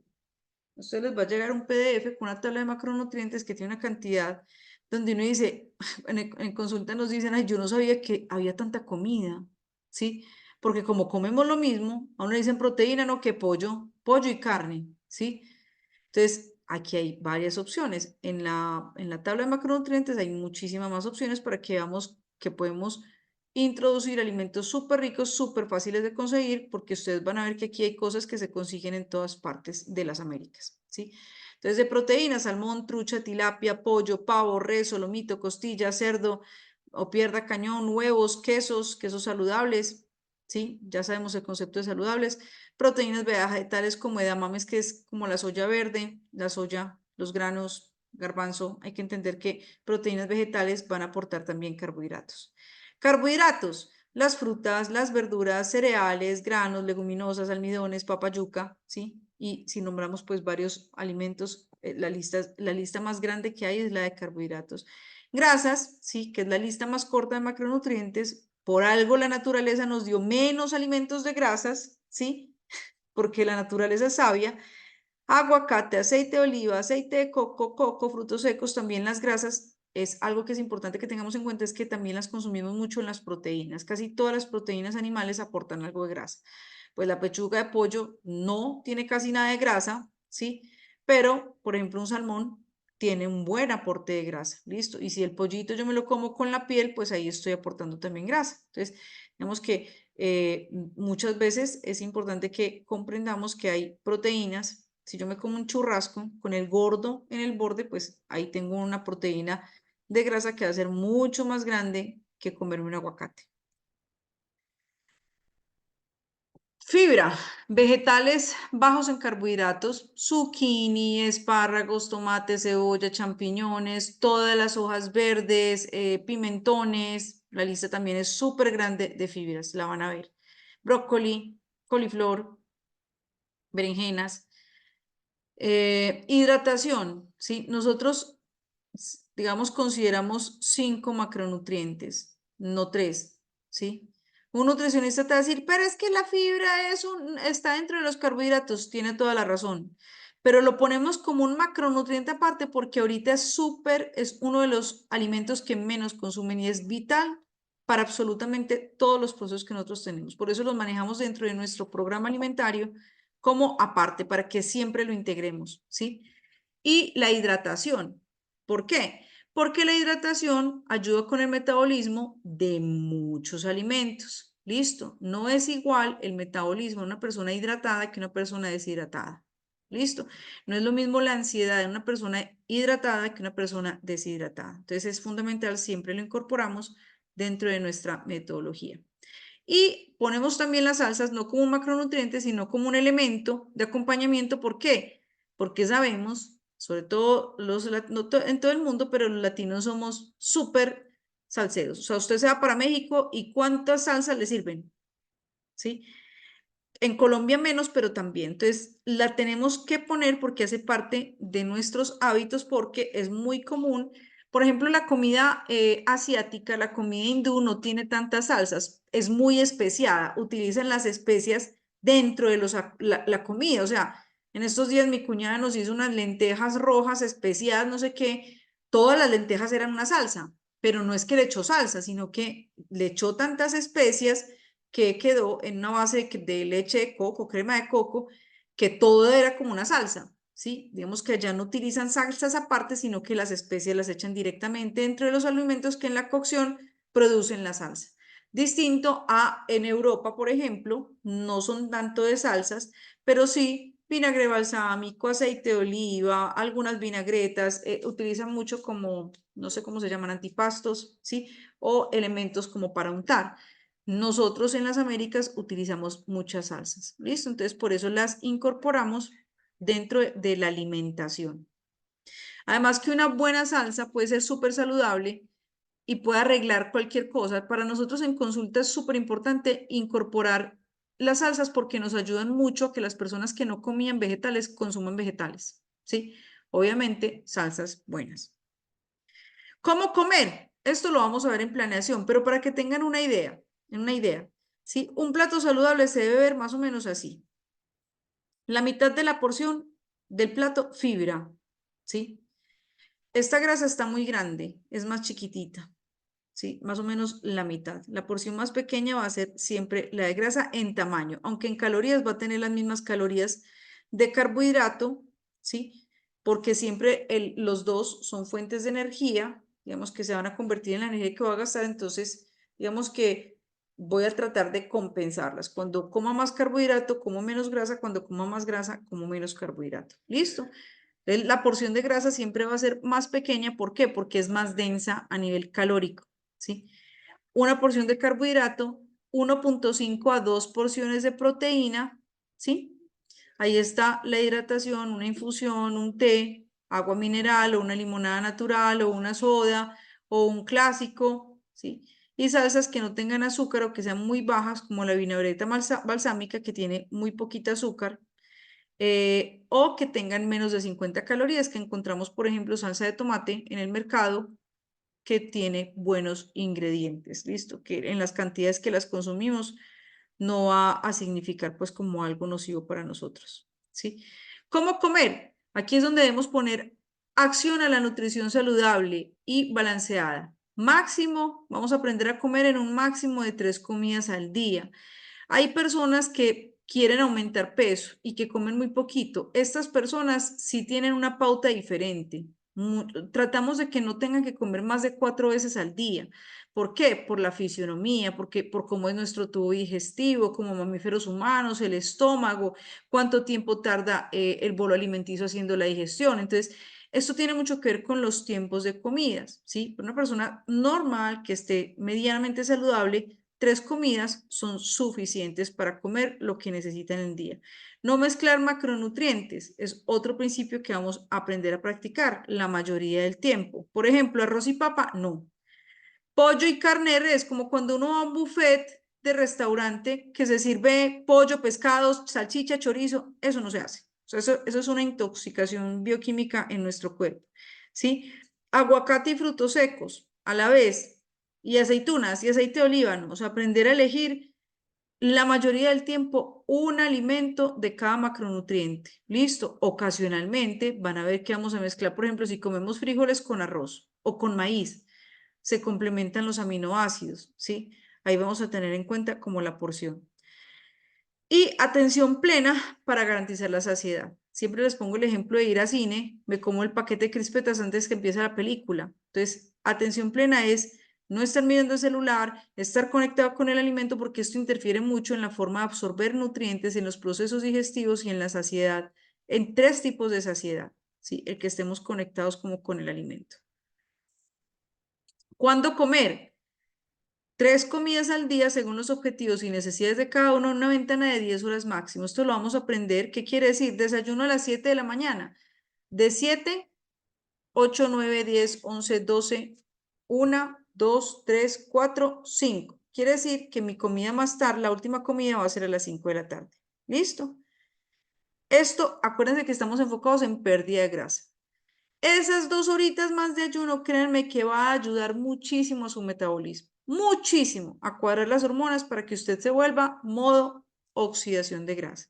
S1: ustedes les va a llegar un PDF con una tabla de macronutrientes que tiene una cantidad donde uno dice, en consulta nos dicen, ay, yo no sabía que había tanta comida, ¿sí? Porque como comemos lo mismo, a uno le dicen proteína, no, que pollo y carne, ¿sí? Entonces, aquí hay varias opciones. En la tabla de macronutrientes hay muchísimas más opciones para que veamos que podemos introducir alimentos súper ricos, súper fáciles de conseguir, porque ustedes van a ver que aquí hay cosas que se consiguen en todas partes de las Américas, ¿sí? Entonces, de proteínas, salmón, trucha, tilapia, pollo, pavo, res, solomito, costilla, cerdo o pierna, cañón, huevos, quesos saludables, ¿sí? Ya sabemos el concepto de saludables. Proteínas vegetales como edamames, que es como la soya verde, la soya, los granos, garbanzo. Hay que entender que proteínas vegetales van a aportar también carbohidratos. Carbohidratos, las frutas, las verduras, cereales, granos, leguminosas, almidones, papa, yuca, ¿sí? Y si nombramos pues varios alimentos, la lista más grande que hay es la de carbohidratos. Grasas, sí, que es la lista más corta de macronutrientes. Por algo la naturaleza nos dio menos alimentos de grasas, ¿sí? Porque la naturaleza es sabia. Aguacate, aceite de oliva, aceite de coco, frutos secos, también las grasas. Es algo que es importante que tengamos en cuenta, es que también las consumimos mucho en las proteínas. Casi todas las proteínas animales aportan algo de grasa. Pues la pechuga de pollo no tiene casi nada de grasa, ¿sí? Pero, por ejemplo, un salmón tiene un buen aporte de grasa, ¿listo? Y si el pollito yo me lo como con la piel, pues ahí estoy aportando también grasa. Entonces, digamos que muchas veces es importante que comprendamos que hay proteínas. Si yo me como un churrasco con el gordo en el borde, pues ahí tengo una proteína de grasa que va a ser mucho más grande que comerme un aguacate. Fibra, vegetales bajos en carbohidratos, zucchini, espárragos, tomate, cebolla, champiñones, todas las hojas verdes, pimentones. La lista también es súper grande de fibras, la van a ver. Brócoli, coliflor, berenjenas. Hidratación, ¿sí? Nosotros, digamos, consideramos 5 macronutrientes, no 3, ¿sí? Un nutricionista te va a decir, pero es que la fibra está dentro de los carbohidratos, tiene toda la razón, pero lo ponemos como un macronutriente aparte porque ahorita es uno de los alimentos que menos consumen y es vital para absolutamente todos los procesos que nosotros tenemos. Por eso los manejamos dentro de nuestro programa alimentario como aparte para que siempre lo integremos, ¿sí? Y la hidratación. ¿Por qué? porque la hidratación ayuda con el metabolismo de muchos alimentos. ¿Listo? No es igual el metabolismo de una persona hidratada que una persona deshidratada. ¿Listo? No es lo mismo la ansiedad de una persona hidratada que una persona deshidratada. Entonces es fundamental, siempre lo incorporamos dentro de nuestra metodología. Y ponemos también las salsas no como un macronutriente, sino como un elemento de acompañamiento. ¿Por qué? Porque sabemos, sobre todo en todo el mundo, pero los latinos somos súper salseros. O sea, usted se va para México y ¿cuántas salsas le sirven? ¿Sí? En Colombia menos, pero también. Entonces, la tenemos que poner porque hace parte de nuestros hábitos, porque es muy común. Por ejemplo, la comida asiática, la comida hindú no tiene tantas salsas, es muy especiada, utilizan las especias dentro de la comida. O sea, en estos días mi cuñada nos hizo unas lentejas rojas especiadas, no sé qué, todas las lentejas eran una salsa, pero no es que le echó salsa, sino que le echó tantas especias que quedó en una base de leche de coco, crema de coco, que todo era como una salsa, ¿sí? Digamos que allá no utilizan salsas aparte, sino que las especias las echan directamente dentro de los alimentos que en la cocción producen la salsa. Distinto a en Europa, por ejemplo, no son tanto de salsas, pero sí vinagre balsámico, aceite de oliva, algunas vinagretas, utilizan mucho como, no sé cómo se llaman, antipastos, ¿sí? O elementos como para untar. Nosotros en las Américas utilizamos muchas salsas, ¿listo? Entonces, por eso las incorporamos dentro de la alimentación. Además que una buena salsa puede ser súper saludable y puede arreglar cualquier cosa. Para nosotros en consulta es súper importante incorporar las salsas porque nos ayudan mucho a que las personas que no comían vegetales consuman vegetales, ¿sí? Obviamente, salsas buenas. ¿Cómo comer? Esto lo vamos a ver en planeación, pero para que tengan una idea, ¿sí? Un plato saludable se debe ver más o menos así. La mitad de la porción del plato, fibra, ¿sí? Esta grasa está muy grande, es más chiquitita, ¿sí? Más o menos la mitad. La porción más pequeña va a ser siempre la de grasa en tamaño, aunque en calorías va a tener las mismas calorías de carbohidrato, ¿sí? Porque siempre los dos son fuentes de energía, digamos que se van a convertir en la energía que va a gastar, entonces digamos que voy a tratar de compensarlas. Cuando coma más carbohidrato, como menos grasa, cuando coma más grasa, como menos carbohidrato. ¿Listo? La porción de grasa siempre va a ser más pequeña, ¿por qué? Porque es más densa a nivel calórico, ¿sí? Una porción de carbohidrato, 1.5 a 2 porciones de proteína, ¿sí? Ahí está la hidratación, una infusión, un té, agua mineral o una limonada natural o una soda o un clásico, ¿sí? Y salsas que no tengan azúcar o que sean muy bajas, como la vinagreta balsámica, que tiene muy poquita azúcar, o que tengan menos de 50 calorías, que encontramos, por ejemplo, salsa de tomate en el mercado que tiene buenos ingredientes, ¿listo? Que en las cantidades que las consumimos no va a significar pues como algo nocivo para nosotros, ¿sí? ¿Cómo comer? Aquí es donde debemos poner acción a la nutrición saludable y balanceada. Máximo, vamos a aprender a comer en un máximo de 3 comidas al día. Hay personas que quieren aumentar peso y que comen muy poquito. Estas personas sí tienen una pauta diferente. Tratamos de que no tengan que comer más de 4 veces al día. ¿Por qué? Por la fisionomía, porque por cómo es nuestro tubo digestivo, como mamíferos humanos, el estómago, cuánto tiempo tarda el bolo alimenticio haciendo la digestión. Entonces, esto tiene mucho que ver con los tiempos de comidas, ¿sí? Una persona normal que esté medianamente saludable, 3 comidas son suficientes para comer lo que necesita en el día. No mezclar macronutrientes es otro principio que vamos a aprender a practicar la mayoría del tiempo. Por ejemplo, arroz y papa, no. Pollo y carne es como cuando uno va a un buffet de restaurante que se sirve pollo, pescados, salchicha, chorizo, eso no se hace. O sea, eso es una intoxicación bioquímica en nuestro cuerpo, ¿sí? Aguacate y frutos secos a la vez, y aceitunas y aceite de oliva, ¿no? O sea, aprender a elegir la mayoría del tiempo un alimento de cada macronutriente. Listo, ocasionalmente van a ver que vamos a mezclar, por ejemplo, si comemos frijoles con arroz o con maíz, se complementan los aminoácidos, ¿sí? Ahí vamos a tener en cuenta como la porción. Y atención plena para garantizar la saciedad. Siempre les pongo el ejemplo de ir a cine, me como el paquete de crispetas antes que empiece la película. Entonces, atención plena es no estar mirando el celular, estar conectado con el alimento porque esto interfiere mucho en la forma de absorber nutrientes, en los procesos digestivos y en la saciedad, en 3 tipos de saciedad, ¿sí? El que estemos conectados como con el alimento. ¿Cuándo comer? 3 comidas al día según los objetivos y necesidades de cada uno, una ventana de 10 horas máximo. Esto lo vamos a aprender. ¿Qué quiere decir? Desayuno a las 7 de la mañana. De 7, 8, 9, 10, 11, 12, 1, 2, 3, 4, 5. Quiere decir que mi comida más tarde, la última comida va a ser a las 5 de la tarde. ¿Listo? Esto, acuérdense que estamos enfocados en pérdida de grasa. Esas 2 horitas más de ayuno, créanme que va a ayudar muchísimo a su metabolismo, muchísimo a cuadrar las hormonas para que usted se vuelva modo oxidación de grasa.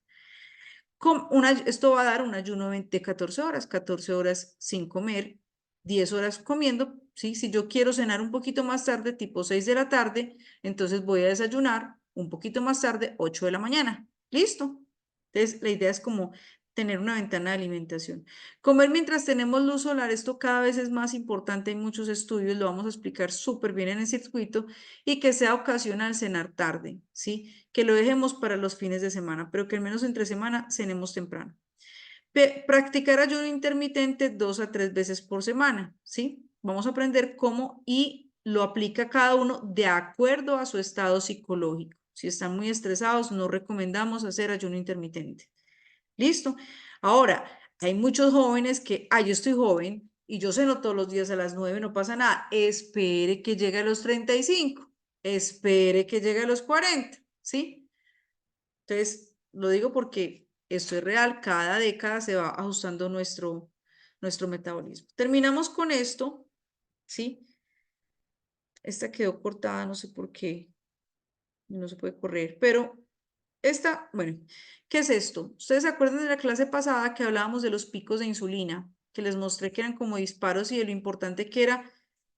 S1: Esto va a dar un ayuno de 14 horas sin comer, 10 horas comiendo, ¿sí? Si yo quiero cenar un poquito más tarde, tipo 6 de la tarde, entonces voy a desayunar un poquito más tarde, 8 de la mañana. ¿Listo? Entonces, la idea es como tener una ventana de alimentación. Comer mientras tenemos luz solar, esto cada vez es más importante, hay muchos estudios, lo vamos a explicar súper bien en el circuito, y que sea ocasional cenar tarde, ¿sí? Que lo dejemos para los fines de semana, pero que al menos entre semana cenemos temprano. Practicar ayuno intermitente 2 a 3 veces por semana, ¿sí? Vamos a aprender cómo y lo aplica cada uno de acuerdo a su estado psicológico. Si están muy estresados, no recomendamos hacer ayuno intermitente. ¿Listo? Ahora, hay muchos jóvenes que, yo estoy joven y yo ceno todos los días a las 9, no pasa nada. Espere que llegue a los 35, espere que llegue a los 40, ¿sí? Entonces, lo digo porque esto es real, cada década se va ajustando nuestro metabolismo. Terminamos con esto, ¿sí? Esta quedó cortada, no sé por qué, no se puede correr, pero bueno, ¿qué es esto? Ustedes se acuerdan de la clase pasada que hablábamos de los picos de insulina, que les mostré que eran como disparos y de lo importante que era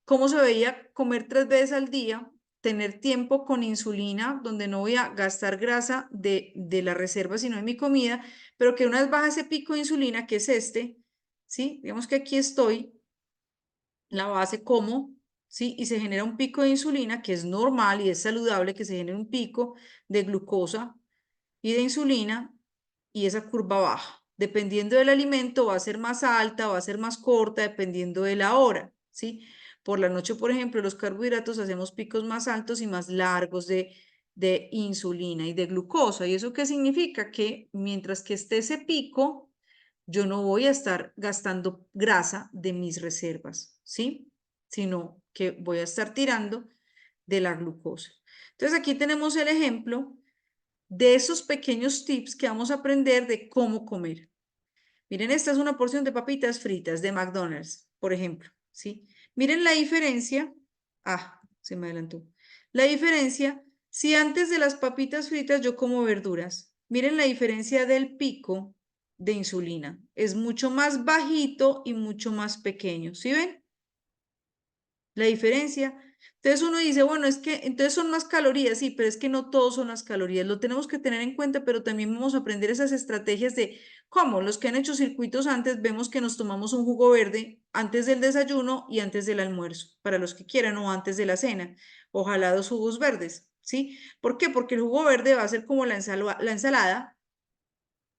S1: cómo se veía comer 3 veces al día, tener tiempo con insulina, donde no voy a gastar grasa de la reserva, sino de mi comida, pero que una vez baja ese pico de insulina, que es este, ¿sí? Digamos que aquí estoy, la base como, ¿sí? Y se genera un pico de insulina, que es normal y es saludable que se genere un pico de glucosa y de insulina, y esa curva baja. Dependiendo del alimento va a ser más alta, va a ser más corta, dependiendo de la hora, ¿sí? Por la noche, por ejemplo, los carbohidratos hacemos picos más altos y más largos de insulina y de glucosa. ¿Y eso qué significa? Que mientras que esté ese pico, yo no voy a estar gastando grasa de mis reservas, ¿sí? Sino que voy a estar tirando de la glucosa. Entonces aquí tenemos el ejemplo de esos pequeños tips que vamos a aprender de cómo comer. Miren, esta es una porción de papitas fritas de McDonald's, por ejemplo, ¿sí? Miren la diferencia. Se me adelantó. La diferencia, si antes de las papitas fritas yo como verduras, miren la diferencia del pico de insulina. Es mucho más bajito y mucho más pequeño, ¿sí ven? La diferencia. Entonces uno dice, bueno, es que entonces son más calorías, sí, pero es que no todos son las calorías, lo tenemos que tener en cuenta, pero también vamos a aprender esas estrategias de cómo los que han hecho circuitos antes, vemos que nos tomamos un jugo verde antes del desayuno y antes del almuerzo, para los que quieran, o antes de la cena, ojalá 2 jugos verdes, ¿sí? ¿Por qué? Porque el jugo verde va a ser como la ensalada,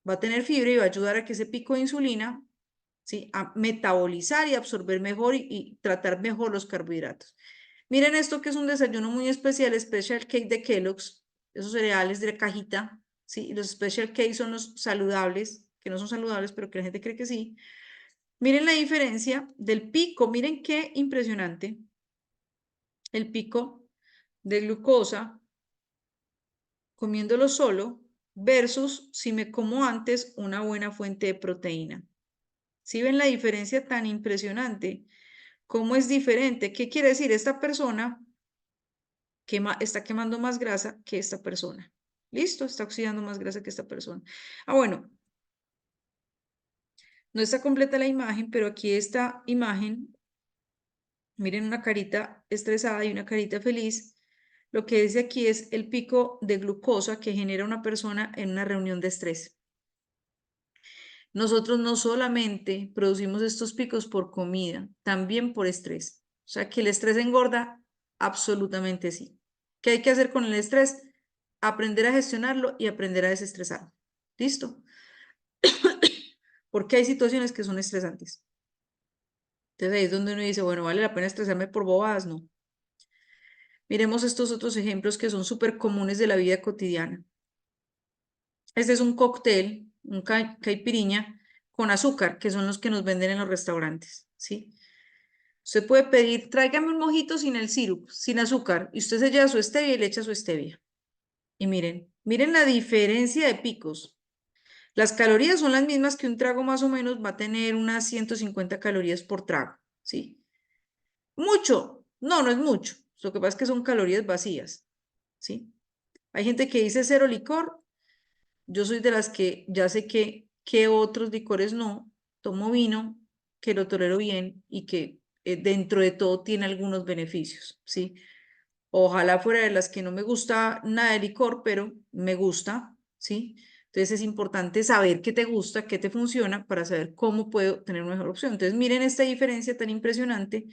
S1: va a tener fibra y va a ayudar a que ese pico de insulina, ¿sí? A metabolizar y absorber mejor y tratar mejor los carbohidratos. Miren esto que es un desayuno muy especial, Special Cake de Kellogg's, esos cereales de la cajita, ¿sí? Y los Special Cake son los saludables, que no son saludables, pero que la gente cree que sí. Miren la diferencia del pico, miren qué impresionante. El pico de glucosa comiéndolo solo versus si me como antes una buena fuente de proteína. ¿Sí ven la diferencia tan impresionante? ¿Cómo es diferente? ¿Qué quiere decir? Esta persona está quemando más grasa que esta persona. ¿Listo? Está oxidando más grasa que esta persona. Bueno, no está completa la imagen, pero aquí esta imagen, miren una carita estresada y una carita feliz. lo que dice aquí es el pico de glucosa que genera una persona en una reunión de estrés. Nosotros no solamente producimos estos picos por comida, también por estrés. O sea, que el estrés engorda, absolutamente sí. ¿Qué hay que hacer con el estrés? Aprender a gestionarlo y aprender a desestresarlo. ¿Listo? Porque hay situaciones que son estresantes. Entonces ahí es donde uno dice, bueno, ¿vale la pena estresarme por bobadas? No. Miremos estos otros ejemplos que son súper comunes de la vida cotidiana. Este es un cóctel, un caipiriña con azúcar, que son los que nos venden en los restaurantes, ¿sí? Usted puede pedir, tráigame un mojito sin el sirope, sin azúcar, y usted se lleva su stevia y le echa su stevia. Y miren la diferencia de picos. Las calorías son las mismas que un trago más o menos va a tener unas 150 calorías por trago, ¿sí? ¿Mucho? No, no es mucho. Lo que pasa es que son calorías vacías, ¿sí? Hay gente que dice cero licor. Yo soy de las que ya sé que otros licores no. Tomo vino, que lo tolero bien y que dentro de todo tiene algunos beneficios, ¿sí? Ojalá fuera de las que no me gusta nada de licor, pero me gusta, ¿sí? Entonces es importante saber qué te gusta, qué te funciona para saber cómo puedo tener una mejor opción. Entonces miren esta diferencia tan impresionante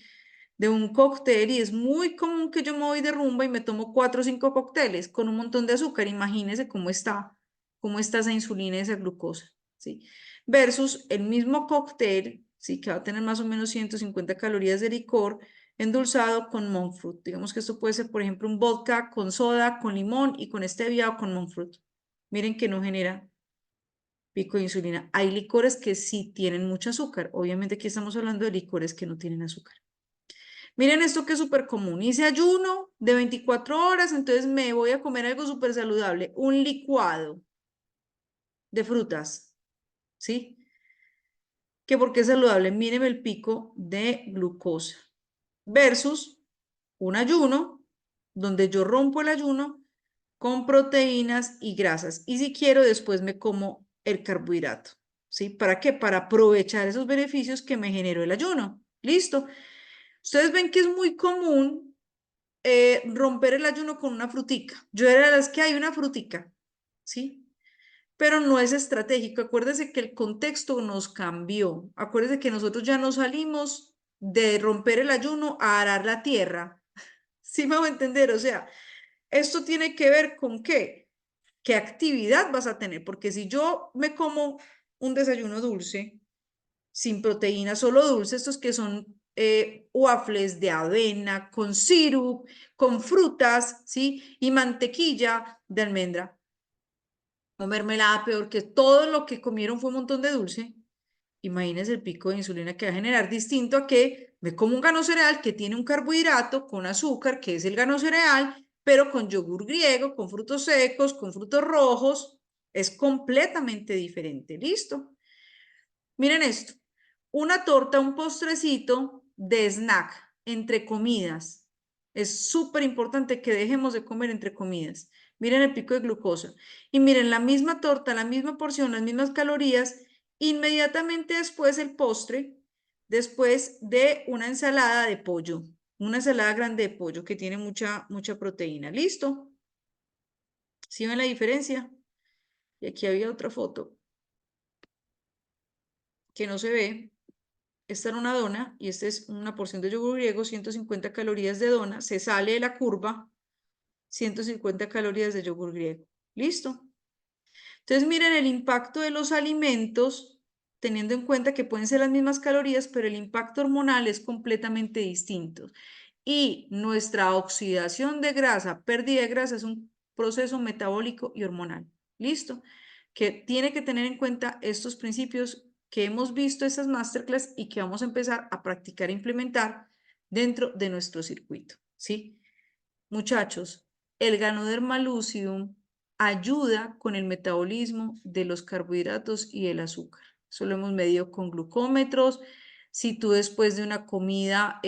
S1: de un cóctel y es muy común que yo me voy de rumba y me tomo 4 o 5 cócteles con un montón de azúcar. Imagínense cómo está esa insulina y esa glucosa, ¿sí? Versus el mismo cóctel, ¿sí? Que va a tener más o menos 150 calorías de licor endulzado con monk fruit. Digamos que esto puede ser, por ejemplo, un vodka con soda, con limón y con stevia o con monk fruit. Miren que no genera pico de insulina. Hay licores que sí tienen mucho azúcar. Obviamente aquí estamos hablando de licores que no tienen azúcar. Miren esto que es súper común. Hice ayuno de 24 horas, entonces me voy a comer algo súper saludable. Un licuado de frutas, ¿sí? ¿Que por qué es saludable? Miren el pico de glucosa versus un ayuno donde yo rompo el ayuno con proteínas y grasas. Y si quiero, después me como el carbohidrato, ¿sí? ¿Para qué? Para aprovechar esos beneficios que me generó el ayuno. ¿Listo? Ustedes ven que es muy común romper el ayuno con una frutica. Yo era de las que hay una frutica, ¿sí? Pero no es estratégico. Acuérdese que el contexto nos cambió. Acuérdese que nosotros ya no salimos de romper el ayuno a arar la tierra. ¿Sí me voy a entender? O sea, esto tiene que ver con qué actividad vas a tener, porque si yo me como un desayuno dulce, sin proteína, solo dulce, estos que son waffles de avena, con sirup, con frutas, ¿sí? Y mantequilla de almendra. O mermelada, peor que todo lo que comieron fue un montón de dulce. Imagínense el pico de insulina que va a generar distinto a que me como un grano cereal que tiene un carbohidrato con azúcar, que es el grano cereal, pero con yogur griego, con frutos secos, con frutos rojos. Es completamente diferente. ¿Listo? Miren esto. Una torta, un postrecito de snack entre comidas. Es súper importante que dejemos de comer entre comidas. Miren el pico de glucosa. Y miren la misma torta, la misma porción, las mismas calorías. Inmediatamente después el postre, después de una ensalada de pollo. Una ensalada grande de pollo que tiene mucha proteína. ¿Listo? ¿Sí ven la diferencia? Y aquí había otra foto que no se ve. Esta era una dona y esta es una porción de yogur griego, 150 calorías de dona, se sale de la curva, 150 calorías de yogur griego. ¿Listo? Entonces miren el impacto de los alimentos, teniendo en cuenta que pueden ser las mismas calorías, pero el impacto hormonal es completamente distinto. Y nuestra oxidación de grasa, pérdida de grasa, es un proceso metabólico y hormonal. ¿Listo? Que tiene que tener en cuenta estos principios que hemos visto estas masterclass y que vamos a empezar a practicar e implementar dentro de nuestro circuito, ¿sí? Muchachos, el Ganoderma lucidum ayuda con el metabolismo de los carbohidratos y el azúcar. Eso lo hemos medido con glucómetros. Si tú después de una comida,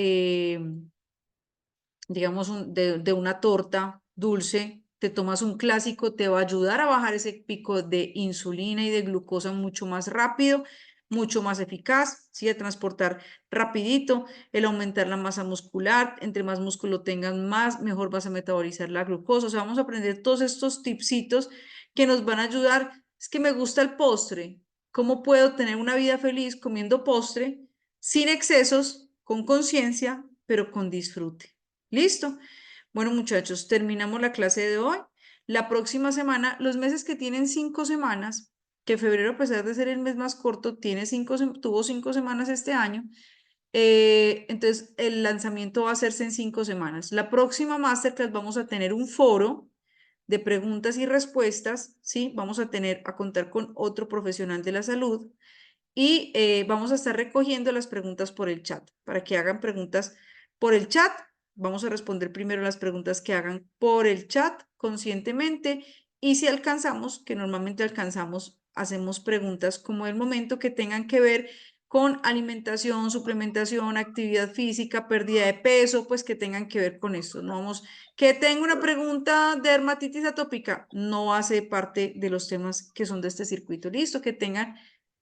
S1: digamos, de una torta dulce, te tomas un clásico, te va a ayudar a bajar ese pico de insulina y de glucosa mucho más rápido, mucho más eficaz, ¿sí? De transportar rapidito, el aumentar la masa muscular, entre más músculo tengan, más mejor vas a metabolizar la glucosa. O sea, vamos a aprender todos estos tipsitos que nos van a ayudar. Es que me gusta el postre. ¿Cómo puedo tener una vida feliz comiendo postre sin excesos, con conciencia, pero con disfrute? ¿Listo? Bueno, muchachos, terminamos la clase de hoy. La próxima semana, los meses que tienen 5 semanas, que febrero, a pesar de ser el mes más corto, tuvo 5 semanas este año. Entonces, el lanzamiento va a hacerse en 5 semanas. La próxima masterclass vamos a tener un foro de preguntas y respuestas, ¿sí? Vamos a contar con otro profesional de la salud y vamos a estar recogiendo las preguntas por el chat, para que hagan preguntas por el chat. Vamos a responder primero las preguntas que hagan por el chat conscientemente y si alcanzamos, que normalmente alcanzamos, hacemos preguntas como el momento que tengan que ver con alimentación, suplementación, actividad física, pérdida de peso, pues que tengan que ver con esto. No vamos, que tenga una pregunta de dermatitis atópica, no hace parte de los temas que son de este circuito. Listo, que tengan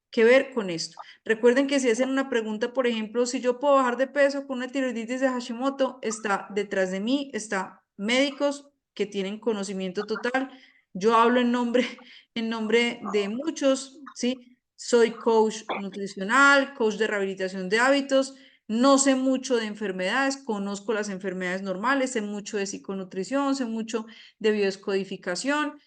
S1: que ver con esto. Recuerden que si hacen una pregunta, por ejemplo, si yo puedo bajar de peso con una tiroiditis de Hashimoto, está detrás de mí, está médicos que tienen conocimiento total. Yo hablo en nombre de muchos, ¿sí? Soy coach nutricional, coach de rehabilitación de hábitos. No sé mucho de enfermedades, conozco las enfermedades normales, sé mucho de psiconutrición, sé mucho de biodescodificación,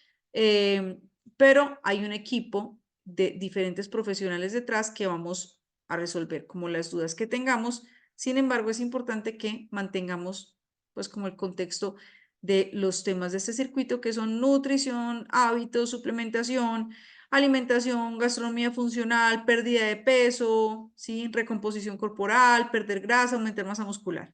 S1: pero hay un equipo de diferentes profesionales detrás que vamos a resolver como las dudas que tengamos. Sin embargo, es importante que mantengamos pues como el contexto de los temas de este circuito que son nutrición, hábitos, suplementación, alimentación, gastronomía funcional, pérdida de peso, ¿sí? Recomposición corporal, perder grasa, aumentar masa muscular.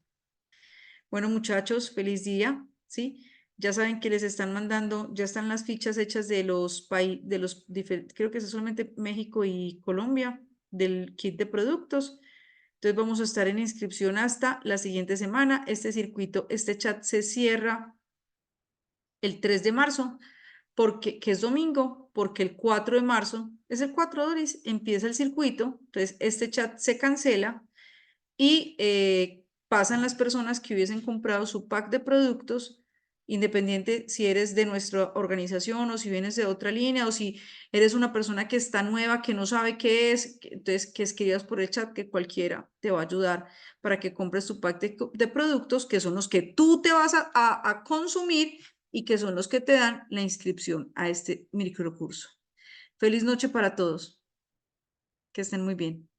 S1: Bueno, muchachos, feliz día, ¿sí? Ya saben que les están mandando, ya están las fichas hechas de los países, creo que es solamente México y Colombia, del kit de productos. Entonces vamos a estar en inscripción hasta la siguiente semana. Este circuito, este chat se cierra el 3 de marzo, que es domingo, porque el 4 de marzo, es el 4, Doris, empieza el circuito. Entonces este chat se cancela y pasan las personas que hubiesen comprado su pack de productos, independiente si eres de nuestra organización o si vienes de otra línea o si eres una persona que está nueva, que no sabe qué es, entonces que escribas por el chat que cualquiera te va a ayudar para que compres tu pack de productos que son los que tú te vas a consumir y que son los que te dan la inscripción a este microcurso. Feliz noche para todos. Que estén muy bien.